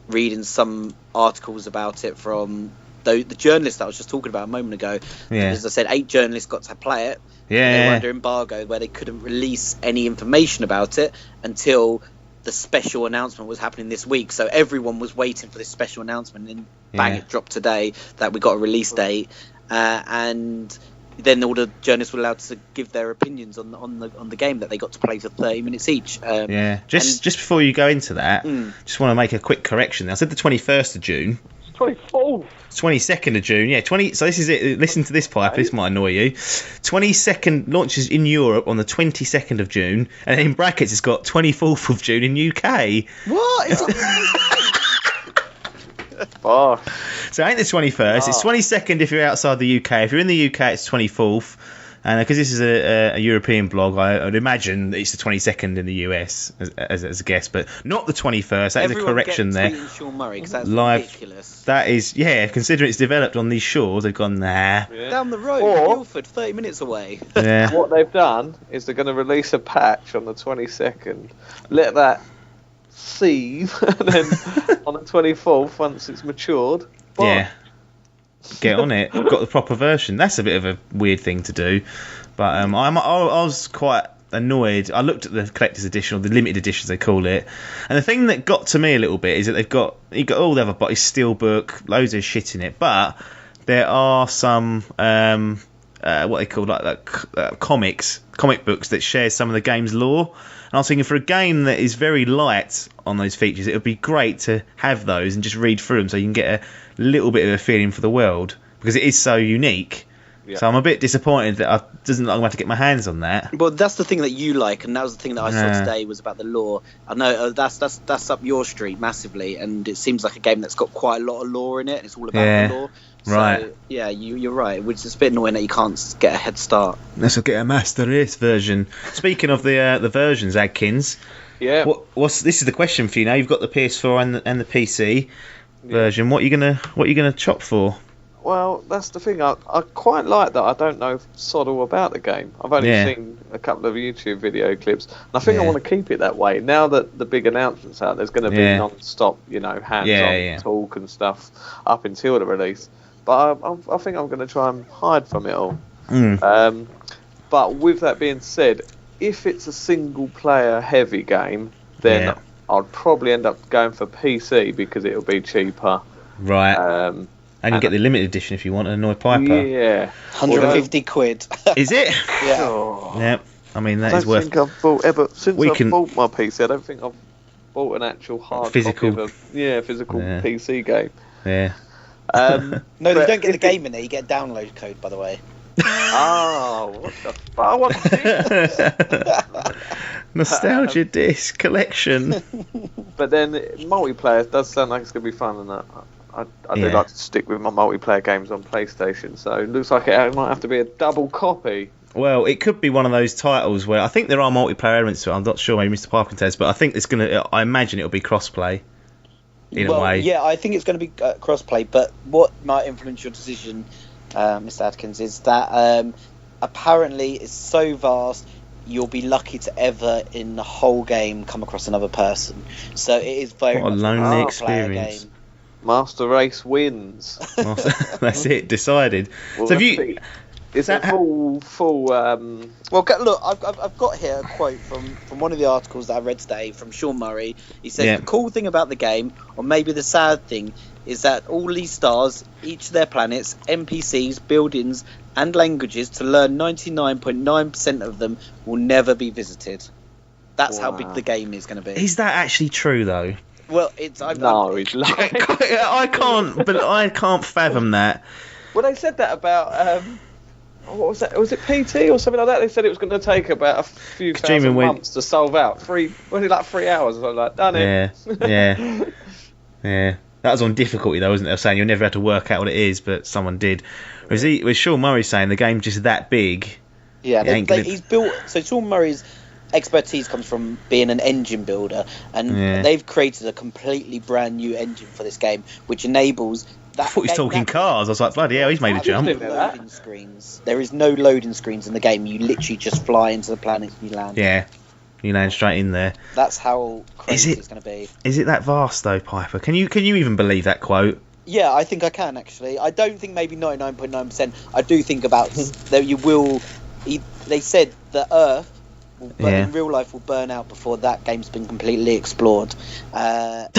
reading some articles about it from the journalist that I was just talking about a moment ago. As I said, 8 journalists got to play it. They were under embargo where they couldn't release any information about it until the special announcement was happening this week. So everyone was waiting for this special announcement, and bang, it dropped today that we got a release date, and then all the journalists were allowed to give their opinions on the game that they got to play for 30 minutes each. Just before you go into that, just want to make a quick correction. I said the 21st of June. 24th. 22nd of June, yeah. So this is it. Listen to this pipe. This might annoy you. 22nd launches in Europe on the 22nd of June, and in brackets it's got 24th of June in UK. What? So it ain't the 21st. It's 22nd if you're outside the UK. If you're in the UK, it's 24th. And because this is a European blog, I would imagine that it's the 22nd in the US as a guess, but not the 21st. That is a correction there. Sean Murray, because that's live, ridiculous. That is, considering it's developed on these shores, they've gone, nah. Yeah. Down the road, Guildford, 30 minutes away. Yeah. What they've done is they're going to release a patch on the 22nd, let that seethe, and then on the 24th, once it's matured, get on it. Got the proper version. That's a bit of a weird thing to do, but I was quite annoyed. I looked at the collector's edition, or the limited edition as they call it, and the thing that got to me a little bit is that you got all the other bodies, steelbook, loads of shit in it, but there are some what they call comic books that share some of the game's lore. And I was thinking, for a game that is very light on those features, it would be great to have those and just read through them so you can get a little bit of a feeling for the world, because it is so unique. Yeah. So I'm a bit disappointed that it doesn't look like I'm going to get my hands on that. Well, that's the thing that you like, and that was the thing that I saw today was about the lore. I know that's up your street massively, and it seems like a game that's got quite a lot of lore in it, and it's all about the lore. Right. So, you're right. Which is a bit annoying that you can't get a head start. Let's get a Master Race version. Speaking of the versions, Adkins. Yeah. This is the question for you now. You've got the PS4 and the PC version. What are you gonna chop for? Well, that's the thing. I quite like that I don't know sod all about the game. I've only seen a couple of YouTube video clips, and I think I want to keep it that way. Now that the big announcement's out, there's going to be non-stop, hands-on talk and stuff up until the release. But I think I'm going to try and hide from it all. But with that being said, if it's a single-player heavy game, then I'd probably end up going for PC because it'll be cheaper. Right. And you get the limited edition if you want, an Annoy Piper. Yeah. 150 quid. Is it? Yeah. Yep. I mean, that is worth... I don't think I've bought I've bought my PC, I don't think I've bought an actual hard physical copy of a physical PC game. Yeah. No, you don't get the game in there, you get a download code, by the way. Oh, what the fuck? I want this. Nostalgia disc collection. But then multiplayer does sound like it's going to be fun, and I do like to stick with my multiplayer games on PlayStation, so it looks like it might have to be a double copy. Well, it could be one of those titles where I think there are multiplayer elements to it. I'm not sure, maybe Mr. Piper can tell us, but I think I imagine it'll be crossplay in a way. Yeah, I think it's going to be crossplay, but what might influence your decision, Mr. Adkins, is that apparently it's so vast, you'll be lucky to ever in the whole game come across another person. So it is very much a lonely experience. Game. Master Race wins. That's it, decided. Well, so have It's a full. Well, look, I've got here a quote from one of the articles that I read today from Sean Murray. He says the cool thing about the game, or maybe the sad thing, is that all these stars, each of their planets, NPCs, buildings, and languages, to learn 99.9% of them will never be visited. That's how big the game is going to be. Is that actually true though? Well, it's he's lying. I can't fathom that. Well, they said that about what was that? Was it PT or something like that? They said it was going to take about a few thousand months to solve out. 3 hours? I was like, done it. Yeah. That was on difficulty though, wasn't it? I was saying you'll never have to work out what it is, but someone did. Was Sean Murray saying the game's just that big? Yeah, he's built. So Sean Murray's expertise comes from being an engine builder, and they've created a completely brand new engine for this game, which enables. I thought he was talking cars. I was like, bloody hell, he's made a jump. Loading screens. There is no loading screens in the game. You literally just fly into the planet and you land. Yeah, you land straight in there. That's how crazy it's going to be. Is it that vast though, Piper? Can you even believe that quote? Yeah, I think I can actually. I don't think maybe 99.9%. I do think about that you will. They said the Earth. In real life will burn out before that game's been completely explored. Come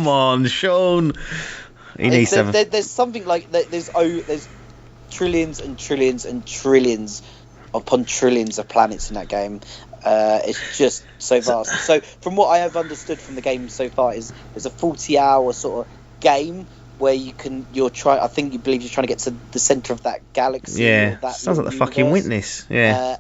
on, Sean. There's something like there's trillions and trillions and trillions upon trillions of planets in that game. It's just so vast. So from what I have understood from the game so far is there's a 40-hour sort of game where I think you believe you're trying to get to the centre of that galaxy. Yeah, that sounds like the fucking Witness. Yeah.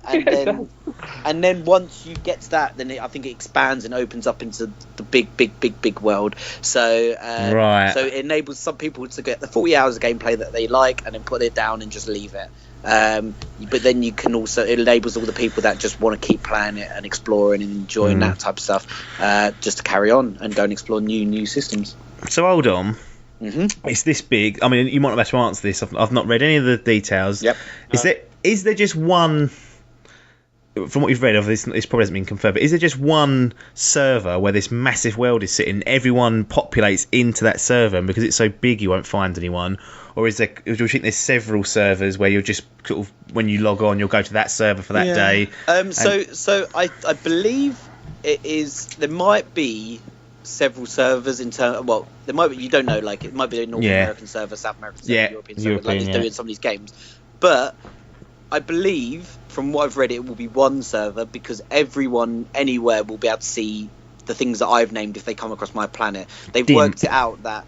And then once you get to that, then I think it expands and opens up into the big world. So so it enables some people to get the 40 hours of gameplay that they like and then put it down and just leave it. But then you can also, it enables all the people that just want to keep playing it and exploring and enjoying that type of stuff, just to carry on and go and explore new systems. So hold on. Mm-hmm. It's this big. I mean, you might not be able to answer this. I've not read any of the details. Yep. Is there just one? From what you've read of this probably hasn't been confirmed. But is there just one server where this massive world is sitting? Everyone populates into that server, and because it's so big, you won't find anyone. Or do you think there's several servers where you'll just sort of, when you log on, you'll go to that server for that day? So I believe it is. There might be several servers in terms. Well, there might be. You don't know. Like it might be a North American server, South American server, European server, like they do in some of these games. But I believe, from what I've read, it will be one server because everyone anywhere will be able to see the things that I've named if they come across my planet. They've worked it out that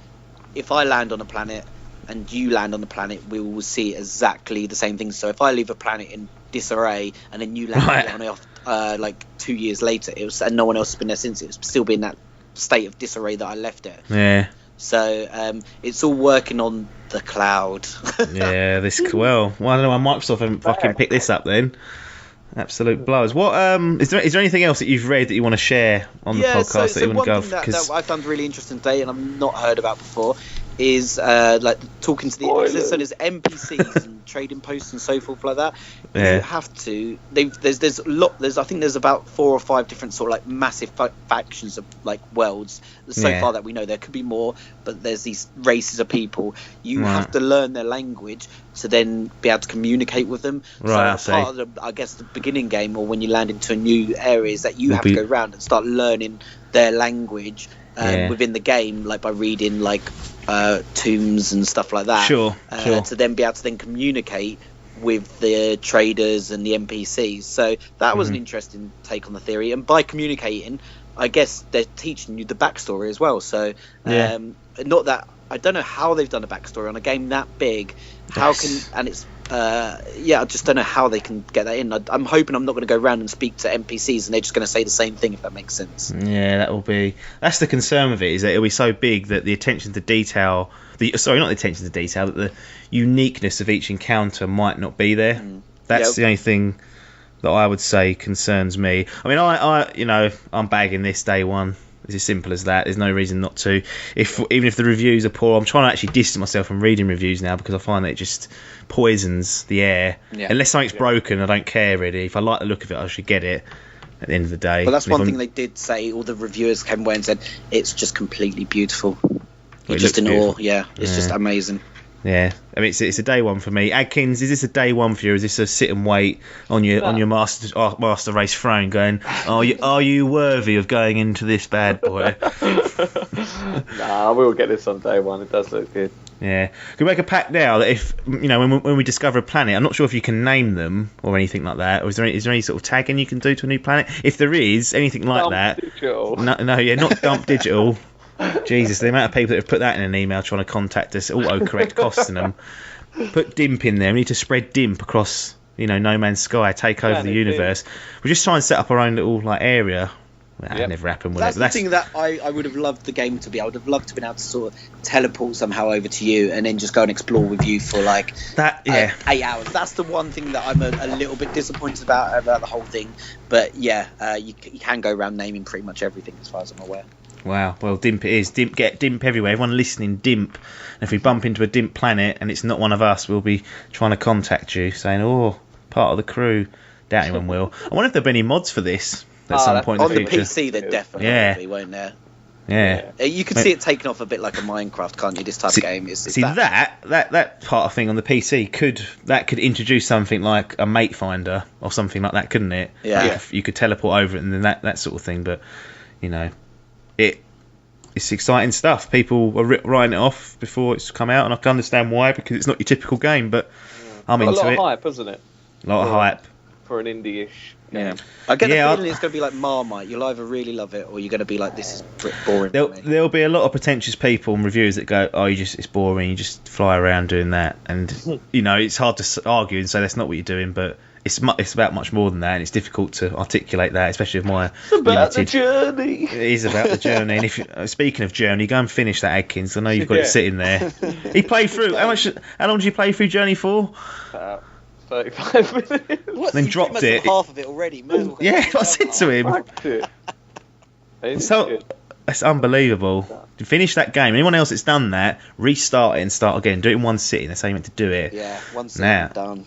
if I land on a planet and you land on the planet, we will see exactly the same things. So if I leave a planet in disarray and then you land on it like 2 years later, and no one else has been there since, it will still be in that state of disarray that I left it. Yeah. So it's all working on the cloud. Yeah, I don't know why Microsoft haven't fucking picked this up then. Absolute blows. What is there anything else that you've read that you want to share on the podcast that you want to go? One thing that I found really interesting today and I've not heard about before is like talking to so there's NPCs and trading posts and so forth like that. Yeah. You have to. There's I think there's about 4 or 5 different sort of like massive factions of like worlds so far that we know. There could be more, but there's these races of people. You have to learn their language to then be able to communicate with them. Right. So part of the beginning game, or when you land into a new area, is that you have to go around and start learning their language within the game, like by reading like tombs and stuff like that. Sure. To then be able to then communicate with the traders and the NPCs. So that was an interesting take on the theory. And by communicating, I guess they're teaching you the backstory as well. So not that I don't know how they've done a backstory on a game that big. I just don't know how they can get that in. I'm hoping I'm not going to go around and speak to NPCs and they're just going to say the same thing, if that makes sense. Yeah, that's the concern with it, is that it'll be so big that the attention to detail, that the uniqueness of each encounter might not be there. That's the only thing that I would say concerns me. I mean, I'm bagging this day one. It's as simple as that. There's no reason not to. Even if the reviews are poor, I'm trying to actually distance myself from reading reviews now because I find that it just poisons the air. Yeah. Unless something's broken, I don't care really. If I like the look of it, I should get it at the end of the day. Well, that's one thing they did say. All the reviewers came away and said it's just completely beautiful. You're just in awe. Yeah, it's just amazing. Yeah, I mean it's a day one for me. Adkins, is this a day one for you? Or is this a sit and wait on your master race throne? Going, are you worthy of going into this bad boy? Nah, we'll get this on day one. It does look good. Yeah, can we make a pact now that if when we discover a planet, I'm not sure if you can name them or anything like that, or is there any sort of tagging you can do to a new planet? If there is anything like Dump that, digital. not dump digital. Jesus, the amount of people that have put that in an email trying to contact us, autocorrect costing them. Put Dimp in there. We need to spread Dimp across, No Man's Sky, take over the universe. We're just trying to set up our own little area. That never happened. That's the thing that I would have loved the game to be. I would have loved to have been able to sort of teleport somehow over to you and then just go and explore with you for like 8 hours. That's the one thing that I'm a little bit disappointed about the whole thing. But yeah, you can go around naming pretty much everything as far as I'm aware. Wow, well, Dimp it is. Get Dimp everywhere. Everyone listening, Dimp. And if we bump into a Dimp planet and it's not one of us, we'll be trying to contact you, saying, part of the crew. Doubt anyone will. I wonder if there'll be any mods for this at some point in the future. On the PC, there definitely will be, won't there? Yeah. You can see it taken off a bit like a Minecraft, can't you? This type of game. That part of thing on the PC could introduce something like a mate finder or something like that, couldn't it? Yeah. Like you could teleport over it and then that sort of thing, but it's exciting stuff. People are writing it off before it's come out, and I can understand why, because it's not your typical game, but I'm into it. A lot of hype, isn't it? A lot of hype. For an indie-ish game. Yeah. I get the feeling it's going to be like Marmite. You'll either really love it, or you're going to be like, this is boring. There'll be a lot of pretentious people and reviewers that go, it's boring, you just fly around doing that. And, it's hard to argue and say that's not what you're doing, but it's about much more than that, and it's difficult to articulate that, especially with my the journey. It is about the journey. And if speaking of journey, go and finish that, Adkins. I know you've got it sitting there. He played through. How long did you play through Journey for? 35 minutes. What? Then dropped it. Half of it already. I said to him. It's unbelievable. To finish that game, anyone else that's done that, restart it and start again. Do it in one sitting. That's how you meant to do it. Yeah, one sitting, done.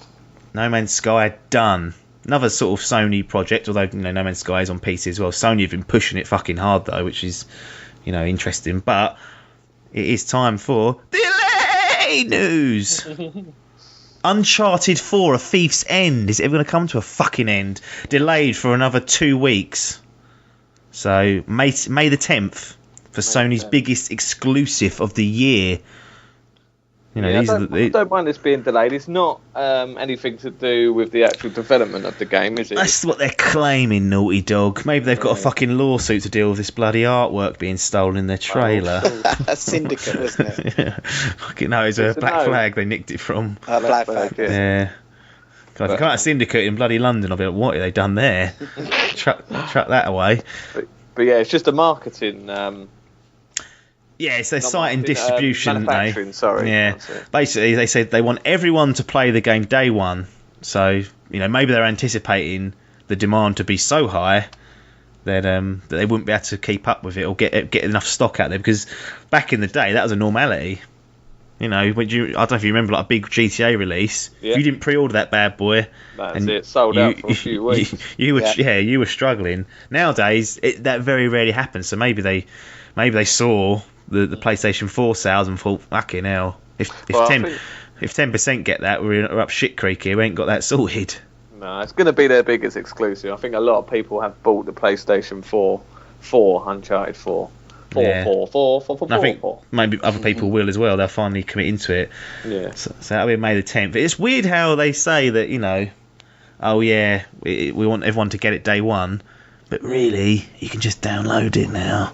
No Man's Sky done. Another sort of Sony project, although No Man's Sky is on PC as well. Sony have been pushing it fucking hard though, which is interesting. But it is time for delay news. Uncharted 4: A Thief's End. Is it ever going to come to a fucking end? Delayed for another 2 weeks. So May the 10th for Sony's biggest exclusive of the year. I don't mind this being delayed. It's not anything to do with the actual development of the game, is it? That's what they're claiming, Naughty Dog. Maybe they've got a fucking lawsuit to deal with this bloody artwork being stolen in their trailer. A syndicate, wasn't it? Yeah. Fucking no, it's a Black Flag they nicked it from. Black Flag, yeah. God, if you can't have a syndicate in bloody London, I'll be like, what have they done there? Chuck that away. But yeah, it's just a marketing... Yeah, it's their site and distribution. Manufacturing, sorry. Yeah, basically they said they want everyone to play the game day one. So maybe they're anticipating the demand to be so high that they wouldn't be able to keep up with it or get enough stock out there. Because back in the day, that was a normality. I don't know if you remember like a big GTA release. Yeah. If you didn't pre-order that bad boy, that's it. Sold out for a few weeks. You were struggling. Nowadays, that very rarely happens. So maybe they saw the PlayStation 4 sales and thought, fucking hell, if 10% get that, we're up shit creek here. We ain't got that sorted. No, it's going to be their biggest exclusive. I think a lot of people have bought the PlayStation 4 Uncharted 4. I think maybe other people will as well. They'll finally commit into it. Yeah. So that'll be May the 10th. It's weird how they say that, we want everyone to get it day one, but really, you can just download it now.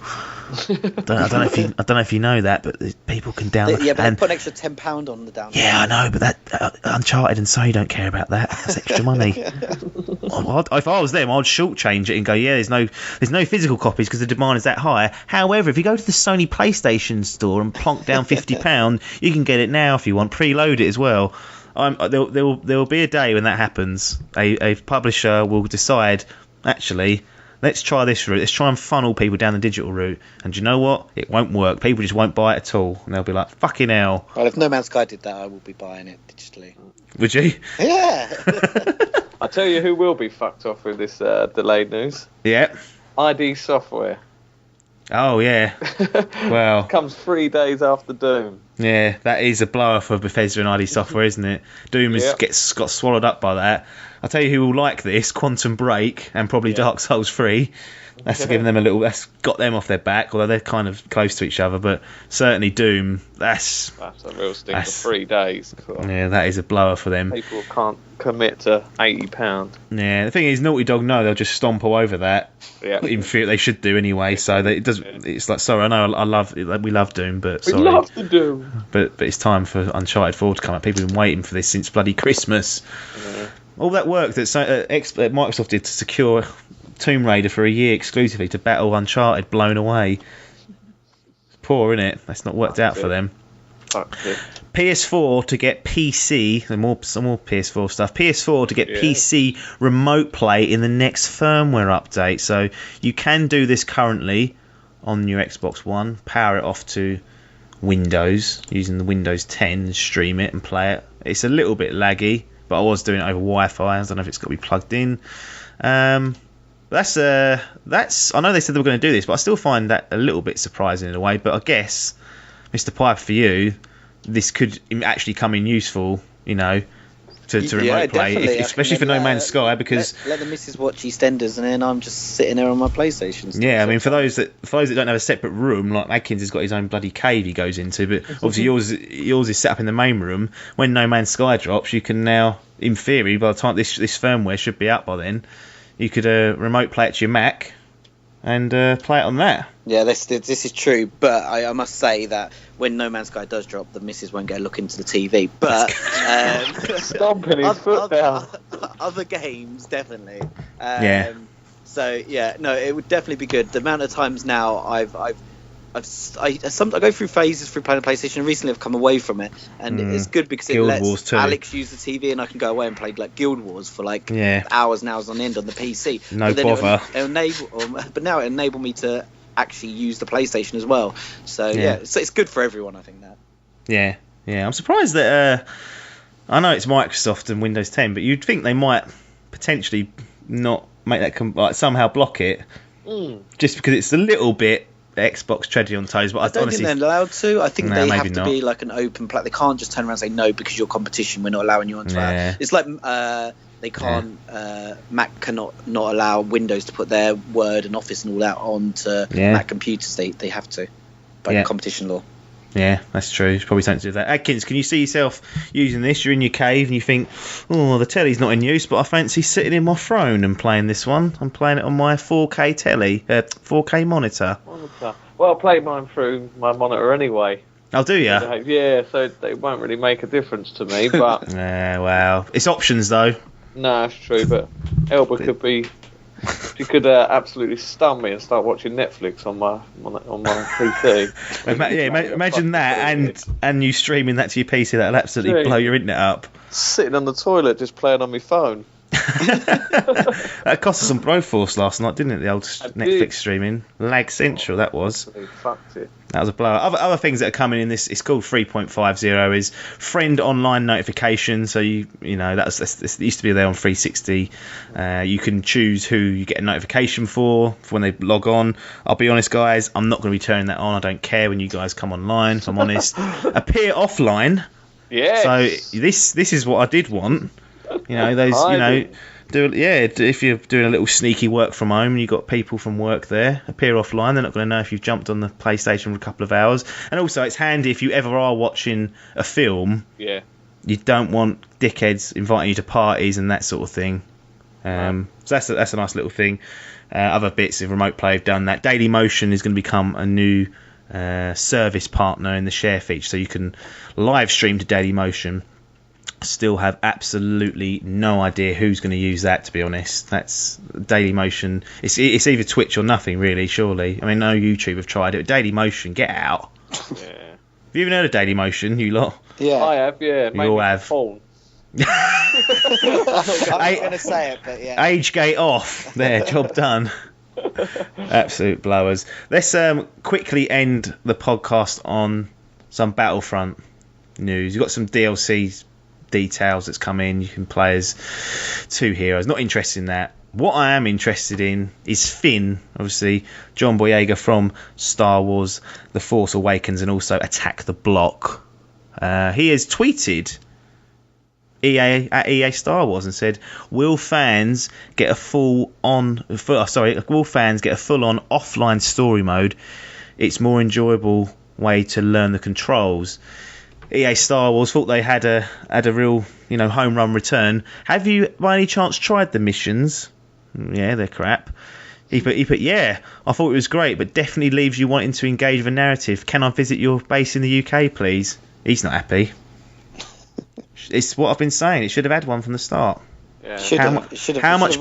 I don't know if you know that, but people can download. Yeah, but they put an extra £10 on the download. Yeah, I know, but that Uncharted and Sony don't care about that. That's extra money. If I was them, I'd shortchange it and go, there's no physical copies because the demand is that high. However, if you go to the Sony PlayStation store and plonk down £50, you can get it now if you want. Preload it as well. There will be a day when that happens. A publisher will decide, actually, let's try this route. Let's try and funnel people down the digital route. And do you know what? It won't work. People just won't buy it at all. And they'll be like, fucking hell. Well, if No Man's Sky did that, I would be buying it digitally. Would you? Yeah. I tell you who will be fucked off with this delayed news. Yeah. ID Software. Oh yeah. Well, Comes 3 days after Doom. yeah, that is a blower for Bethesda and ID Software, isn't it? Doom got swallowed up by that. I'll tell you who will like this: Quantum Break and probably Dark Souls 3. That's giving them a little. That's got them off their back, although they're kind of close to each other. But certainly Doom. That's a real sting for 3 days. Yeah, that is a blower for them. People can't commit to £80. Yeah, the thing is, Naughty Dog know they'll just stomp all over that. Yeah, in theory they should do anyway. So that it does. It's like, sorry, I know we love Doom, but we sorry, love the Doom. But it's time for Uncharted 4 to come out. People have been waiting for this since bloody Christmas. Yeah. All that work that Microsoft did to secure Tomb Raider for a year exclusively to battle Uncharted blown away. Poor, innit? That's not worked out for them. PS4 to get PC, some more PS4 stuff. PS4 to get PC remote play in the next firmware update. So you can do this currently on your Xbox One. Power it off to Windows using the Windows 10 and stream it and play it. It's a little bit laggy, but I was doing it over Wi-Fi. I don't know if it's got to be plugged in. That's I know they said they were going to do this, but I still find that a little bit surprising in a way. But I guess, Mr. Piper, for you, this could actually come in useful, to remote play, especially for No Man's Sky, because let the missus watch EastEnders, and then I'm just sitting there on my PlayStation. Yeah, I mean, for those that don't have a separate room, like Adkins has got his own bloody cave he goes into, but obviously yours is set up in the main room. When No Man's Sky drops, you can now, in theory, by the time this firmware should be out by then, you could remote play it to your Mac and play it on that. Yeah, this is true, but I must say that when No Man's Sky does drop, the missus won't get a look into the TV. But stomping his foot down. Other games, definitely. Yeah. So no, it would definitely be good. The amount of times now I go through phases through playing PlayStation, and recently I've come away from it, and it's good because it lets Alex use the TV, and I can go away and play like Guild Wars for hours and hours on end on the PC. No bother. But now it enabled me to actually use the PlayStation as well. So so it's good for everyone, I think, that. Yeah. I'm surprised that I know it's Microsoft and Windows 10, but you'd think they might potentially not make that somehow block it, just because it's a little bit Xbox treading on toes. But I don't think they're allowed to. I think they have to be like an open platform. They can't just turn around and say no because you're competition. We're not allowing you onto that. It's like they can't. Mac cannot not allow Windows to put their Word and Office and all that onto Mac computers. They have to by competition law. Yeah, that's true. It's probably something to do with that. Adkins, can you see yourself using this? You're in your cave and you think, oh, the telly's not in use, but I fancy sitting in my throne and playing this one. I'm playing it on my 4K telly, 4K monitor. Well, I play mine through my monitor anyway. Oh, do you? Yeah, so it won't really make a difference to me, but... well, it's options, though. No, it's true, but Elba could be... You could absolutely stun me and start watching Netflix on my PC. Imagine that, and you streaming that to your PC. That'll absolutely blow your internet up. Sitting on the toilet, just playing on my phone. That cost us on Broforce last night, didn't it? The old Netflix streaming, lag central. That was. Fucked it. That was a blower. Other things that are coming in this, it's called 3.50, is friend online notification. So you know this used to be there on 360. You can choose who you get a notification for when they log on. I'll be honest, guys, I'm not going to be turning that on. I don't care when you guys come online. If I'm honest, appear offline. Yeah. So this is what I did want. If you're doing a little sneaky work from home and you've got people from work there, appear offline. They're not going to know if you've jumped on the PlayStation for a couple of hours. And also, it's handy if you ever are watching a film. Yeah. You don't want dickheads inviting you to parties and that sort of thing. So that's a nice little thing. Other bits of remote play have done that. Dailymotion is going to become a new service partner in the share feature, so you can live stream to Dailymotion. Still have absolutely no idea who's going to use that, to be honest. That's Dailymotion. It's either Twitch or nothing, really, surely. I mean, no YouTube have tried it, but Dailymotion, get out. Yeah. Have you even heard of Dailymotion, you lot? Yeah. I have, yeah. You all have. I'm not going to say it, but yeah. Age gate off. There, job done. Absolute blowers. Let's quickly end the podcast on some Battlefront news. You've got some DLC details that's come in. You can play as two heroes. Not interested in that. what I am interested in is Finn, obviously John Boyega from Star Wars The Force Awakens and also Attack the Block. He has tweeted EA Star Wars and said, will fans get a full-on offline story mode? It's more enjoyable way to learn the controls. EA Star Wars thought they had a real, home run return. Have you by any chance tried the missions? Yeah, they're crap. He put, yeah, I thought it was great, but definitely leaves you wanting to engage with a narrative. Can I visit your base in the UK, please? He's not happy. It's what I've been saying. It should have had one from the start. Yeah. How much?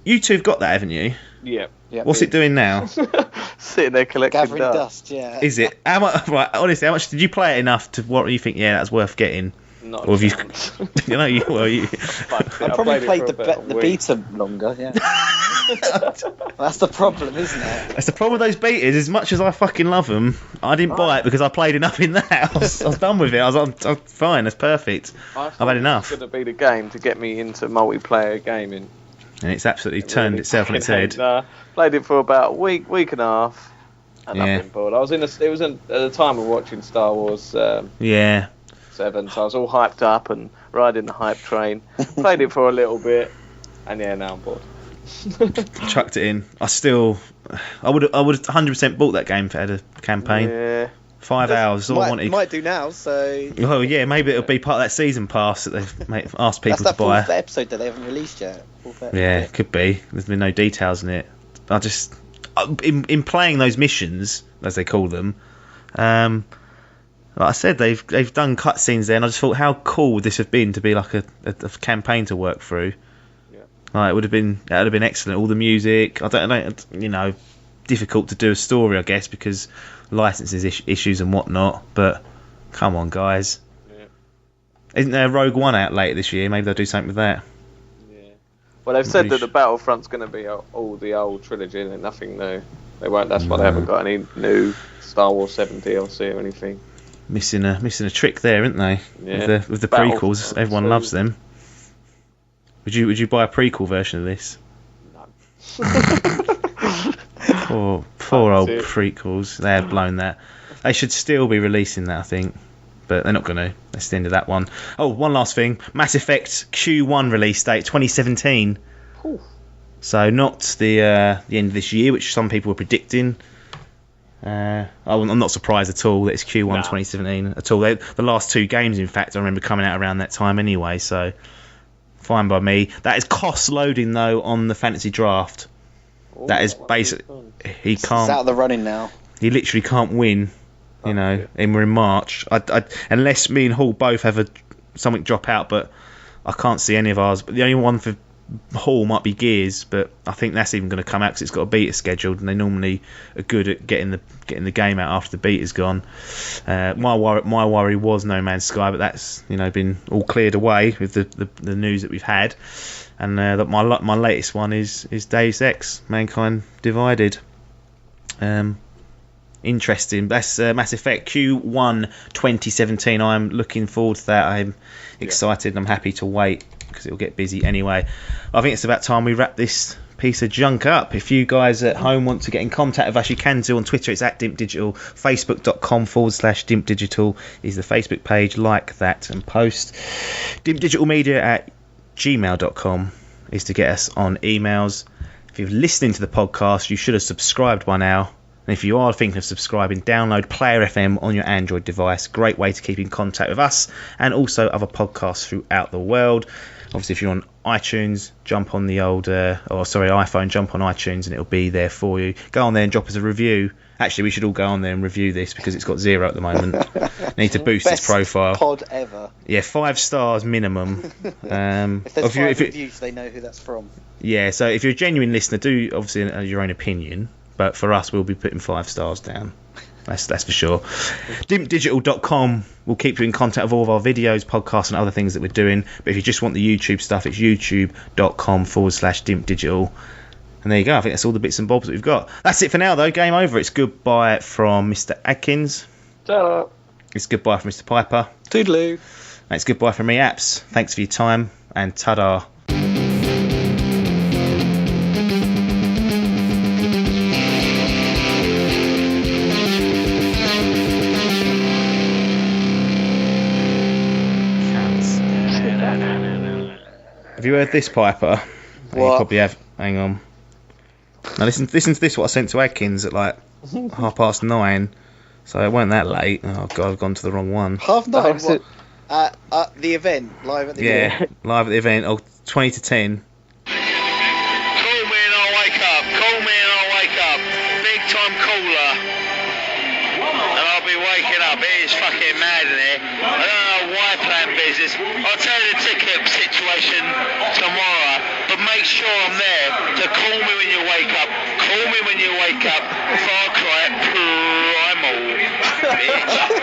You two have got that, haven't you? Yeah. What's it doing now? Sitting there collecting Gathering dust. Yeah. Is it? How much? Right. Honestly, how much did you play it enough to what you think? Yeah, that's worth getting. Not or have you? I probably played the beta longer. Yeah. That's the problem, isn't it? That's the problem with those betas. As much as I fucking love them, I didn't buy it because I played enough in that. I was done with it. I'm fine. That's perfect. I've had enough. It's going to be the game to get me into multiplayer gaming. And it's absolutely turned itself on its head. Played it for about a week and a half, and I've been bored. It was at the time of watching Star Wars 7, so I was all hyped up and riding the hype train. Played it for a little bit, and now I'm bored. Chucked it in. I would have 100% bought that game if it had a campaign. Yeah. 5 hours, all I wanted. Might do now, so... Oh, yeah, maybe it'll be part of that season pass that they've asked people to buy. That's that 4th episode that they haven't released yet. Yeah, it could be. There's been no details in it. I just... In playing those missions, as they call them, like I said, they've done cutscenes there, and I just thought, how cool would this have been to be like a campaign to work through? Yeah. Like, that would have been excellent. All the music, I don't difficult to do a story, I guess, because licenses issues and whatnot. But come on, guys. Yeah. Isn't there Rogue One out later this year? Maybe they'll do something with that. Yeah. Well, they've said that the Battlefront's going to be all the old trilogy and nothing new. They won't. That's why they haven't got any new Star Wars 7 DLC or anything. Missing a trick there, aren't they? Yeah. With the prequels, everyone loves them. Would you buy a prequel version of this? No. Poor old prequels. They have blown that. They should still be releasing that, I think. But they're not going to. That's the end of that one. Oh, one last thing. Mass Effect Q1 release date, 2017. Ooh. So not the end of this year, which some people were predicting. I'm not surprised at all that it's Q1 2017 at all. The last 2 games, in fact, I remember coming out around that time anyway. So fine by me. That is cost loading, though, on the Fantasy Draft. That is basically... He can't... He's out of the running now. He literally can't win, and we're in March. Unless me and Hall both have something drop out, but I can't see any of ours. But the only one for Hall might be Gears, but I think that's even going to come out because it's got a beta scheduled, and they normally are good at getting the game out after the beta's gone. My worry was No Man's Sky, but that's been all cleared away with the news that we've had. And that my latest one is Deus Ex: Mankind Divided. Interesting. That's Mass Effect Q1 2017. I'm looking forward to that. I'm excited and I'm happy to wait because it'll get busy anyway. I think it's about time we wrap this piece of junk up. If you guys at home want to get in contact with us, you can do on Twitter. It's at Dimp Digital. Facebook.com/Dimp Digital is the Facebook page. Like that and post. Dimp Digital Media at gmail.com is to get us on emails. If you're listening to the podcast, you should have subscribed by now. And if you are thinking of subscribing, download Player FM on your Android device. Great way to keep in contact with us and also other podcasts throughout the world. Obviously, if you're on iTunes, jump on the iPhone, jump on iTunes and it'll be there for you. Go on there and drop us a review. Actually, we should all go on there and review this because it's got 0 at the moment. Need to boost its profile. Pod ever. Yeah, 5 stars minimum. If there's 5 reviews, they know who that's from. Yeah, so if you're a genuine listener, do obviously your own opinion. But for us, we'll be putting 5 stars down. That's for sure. DimpDigital.com will keep you in contact with all of our videos, podcasts, and other things that we're doing. But if you just want the YouTube stuff, it's youtube.com/DimpDigital. And there you go. I think that's all the bits and bobs that we've got. That's it for now, though. Game over. It's goodbye from Mr. Adkins. Ta-da. It's goodbye from Mr. Piper. Toodaloo. And it's goodbye from me, Apps. Thanks for your time, and ta-da. Have you heard this, Piper? You What? probably have. Hang on. Now listen to this. What I sent to Adkins at like 9:30. So it weren't that late. Oh god, I've gone to the wrong one. 9:30. it? What? At the event, live at the event. Yeah, live at the event. Oh, 20 to 10. Call me and I'll wake up. Call me and I'll wake up. Big time caller. And I'll be waking up. It is fucking mad in here. I don't know why playing business. I'll tell you the ticket situation tomorrow. But make sure I'm there. So call me when you wake up. Call me when you wake up. Far Cry Primal. Bitch.